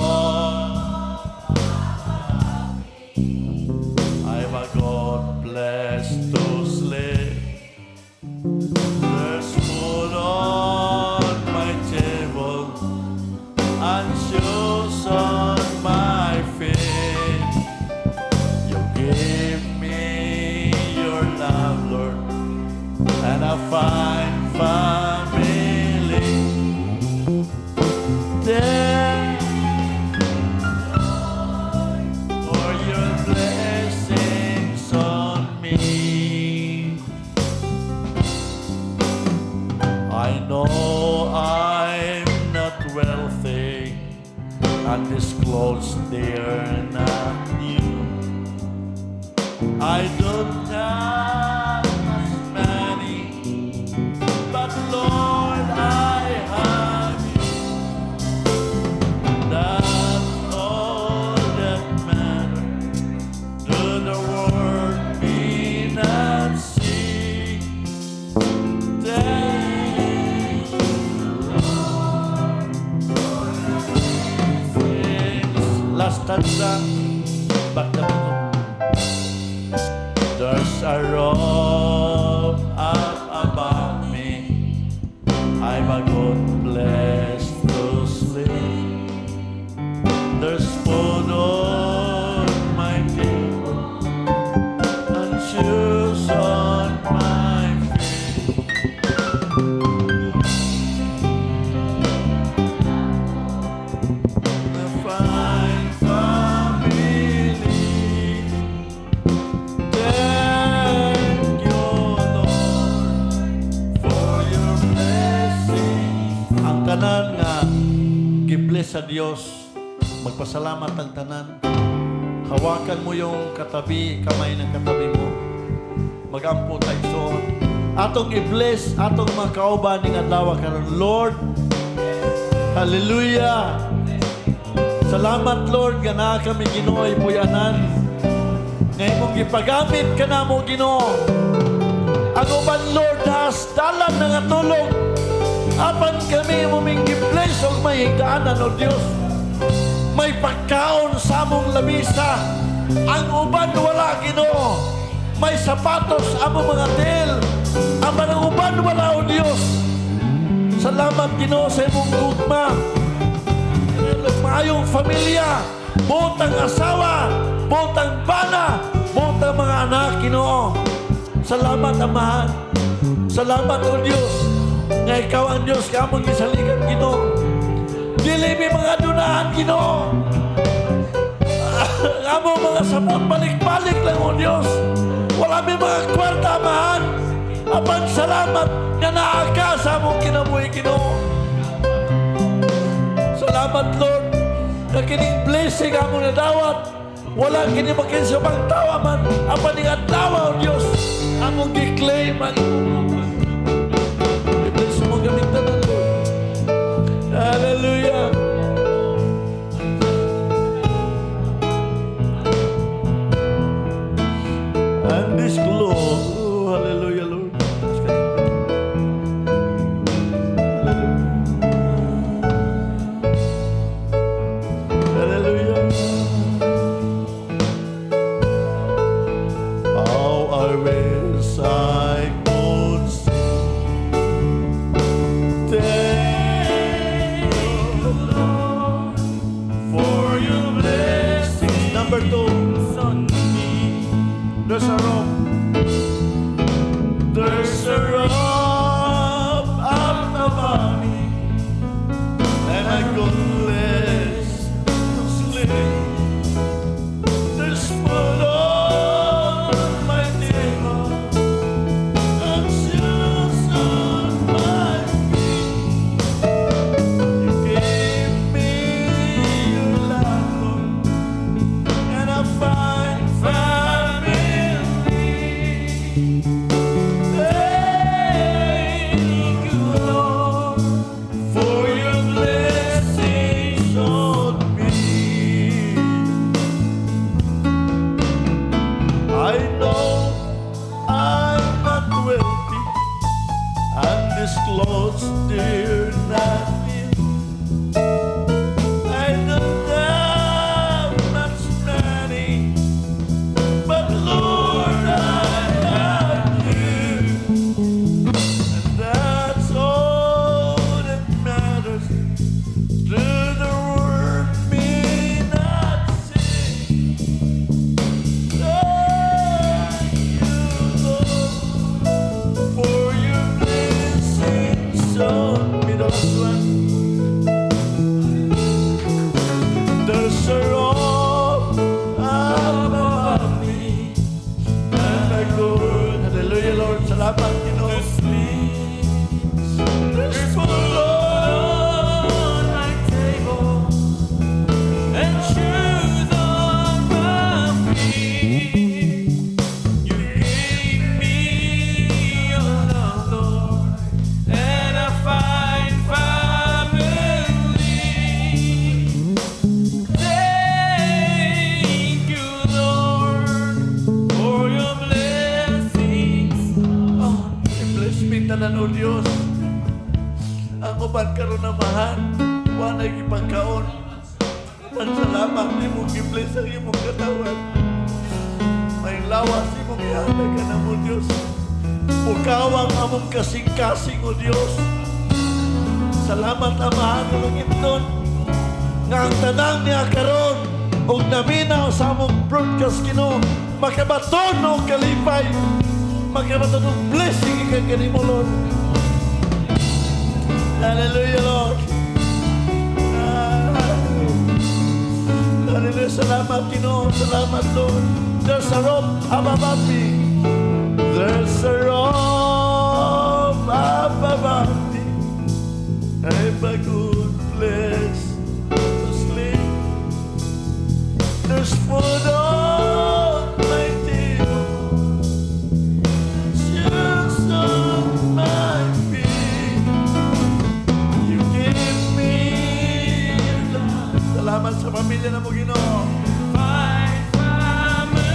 I've a God blessed to sleep. There's food on my table and shoes on my feet. You give me your love, Lord, and a fine family. Thank for your blessings on me. I know I'm not wealthy, and these clothes they're not new. I don't have much money, but Lord, I have you. That's all that matters. To the world be not see. Thank you, Lord, for your blessings. Last stanza, back na ba ito? There's a robe up above me. I'm a good place to sleep. There's food on my table and shoes on my feet. A fine family. Thank you, Lord, for your blessings. Ang tanan nga gibless sa Dios, magpasalamat ang tanan. Hawakan mo yung katabi, kamay ng katabi mo. Magampo tayo soon. Atong i-bless, atong makauban ng adlaw karon. Lord, hallelujah. Salamat, Lord, nga na kami Ginoo puyanan. Ngayon mong gipagamit ka na mo, Ginoo. Ang uban, Lord, dalan na nga tulog. Apan kami muming i-bless o may higdaanan, O Diyos. May pagkaon sa among labisa. Ang uban wala, Ginoo. May sapatos among mga til. Apan ang uban wala, O Diyos. Salamat, Ginoo, sa imong gugma. Maayong pamilya, butang asawa, butang bana, butang mga anak, Ginoo. Salamat, Amahan. Salamat, O Diyos, nga ikaw ang Diyos ka among gisaligan, Ginoo. Dili mi mga dunahan, Ginoo. Among mga sapot, balik-balik lang, O Diyos. Wala mi mga kwarta, Amahan. Apan salamat nga naaka sa among kinabuhi, Ginoo. Salamat, Lord, na kining blessing among nadawat. Wala kini makinsubang tawa man. Apan ning adlaw, O Diyos, among gi-claim ang i-bless mo gamitan, Lord. Hallelujah. And this glory, hallelujah, Lord. Hallelujah. dear natin. I don't have much money, but Lord, I have you. And that's all that matters. Through the word may not sing. Thank you, Lord, for your blessings on me. The last one. There's a rock above me, and my Lord. Hallelujah, Lord. Salamat, Ginoo. There's food on my table and shoes on my feet. You gave me your love, Lord, and a fine family. Thank you, Lord, for your blessings on me. Bless me, tanan o Diyos. Ang uban karon na mahan, wala ipagkaon. Salamat ni mo gibless ang imong katawan. May lawas imong ihatag ka na mo, Diyos. Ukawang among kasing-kasing, o Diyos. Salamat, Amahan ng Langitnon, nga ang tanang niya karon og naminaw sa among broadcast, Ginoo, makabaton o kalipay, makabaton og blessing ikaw kanimo, Lord. Hallelujah, Lord. Hallelujah. Salamat, Ginoo. Salamat, Lord. There's a rope above me. There's a rope above me. I'm a good place to sleep. There's food on my table. Shoes on my feet. You give me love. Salamat sa pamilya na mo, Ginoo. My family.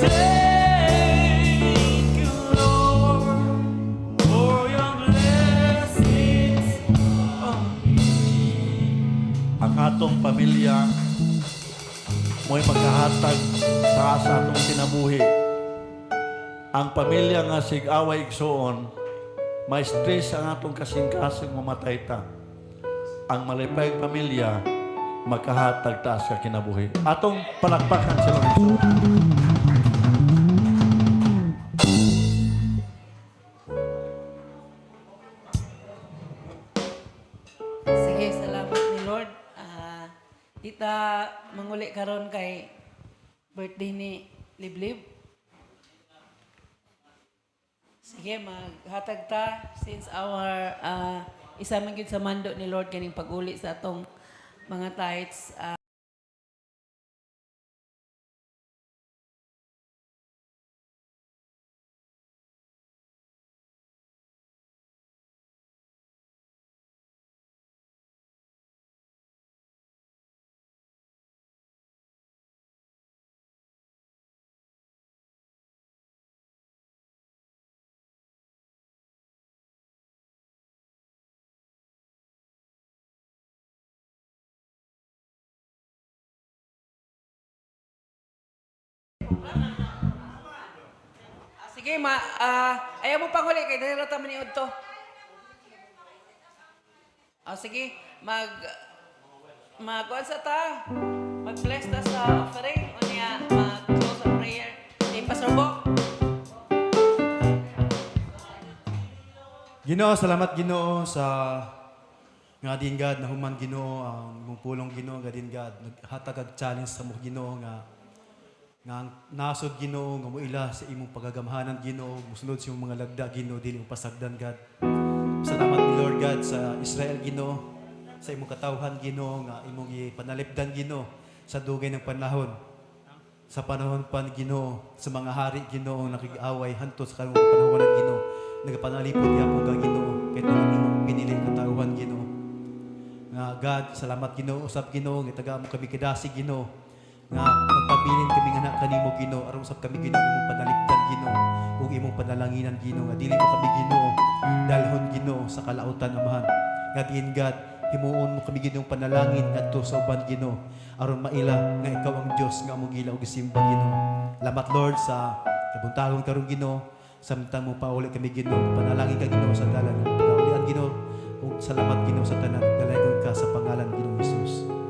Thank you, Lord, for your blessings on me. Ang atong pamilya mo'y magkahatag sa atong kinabuhi. Ang pamilya nga sig-away igsoon, may stress ang atong kasing-kasing mamatay ta. Ang malipayang pamilya, makahatag taas ka kinabuhi. Atong palakpakan sila igsoon.
Sige, salamat ni Lord. Kita manguli karon kay birthday ni Liblib. Sige, maghatag ta since our isa man gyud sa mando ni Lord kaning pag-uli sa atong mga tithes. Sige, ayaw mo panguli kay dahil rata maniud to. Sige, mag-kuan sa ta. Mag-bless ta sa offering. O niya, mag-close ang prayer. Pastor Bo.
Ginoo, salamat Ginoo sa nga din God na human Ginoo ang mong pulong Ginoo gadin God naghatag og challenge sa mo Ginoo nga nasod Ginoo nga moila sa imong pagagamhanan Ginoo musunod sa imong mga lagda Ginoo dili mo pasagdan God. Salamat ni Lord God sa Israel Ginoo sa imong katawhan Ginoo nga imong ipanalipdan Ginoo sa dugay ng panahon. Sa panahon pan Ginoo sa mga hari Ginoo nakig-away hanto sa kanang panahon Ginoo nagapanalipod gyapon ka Ginoo kay tungod imong pinili katawhan Ginoo. Nga God salamat Ginoo usab Ginoo nga taga mo kami kadasi Ginoo nga magpabilin kami nga kanimo Ginoo aron usab kami Ginoo imong panalipdan Ginoo ug imong panalanginan Ginoo nga dili mo kami Ginoo dalhon Ginoo sa kalautan amahan nga diin God himuon mo kami Ginoo panalangin ngadto sa uban Ginoo aron maila nga ikaw ang Dios nga among gila ug gisimba Ginoo. Salamat Lord sa kabuntagon karon Ginoo samtang mo pauli kami Ginoo panalangin ka Ginoo sa dalan ng pagaulian Ginoo ug salamat Ginoo sa tanan dalagon ka sa pangalan Ginoo Hesus.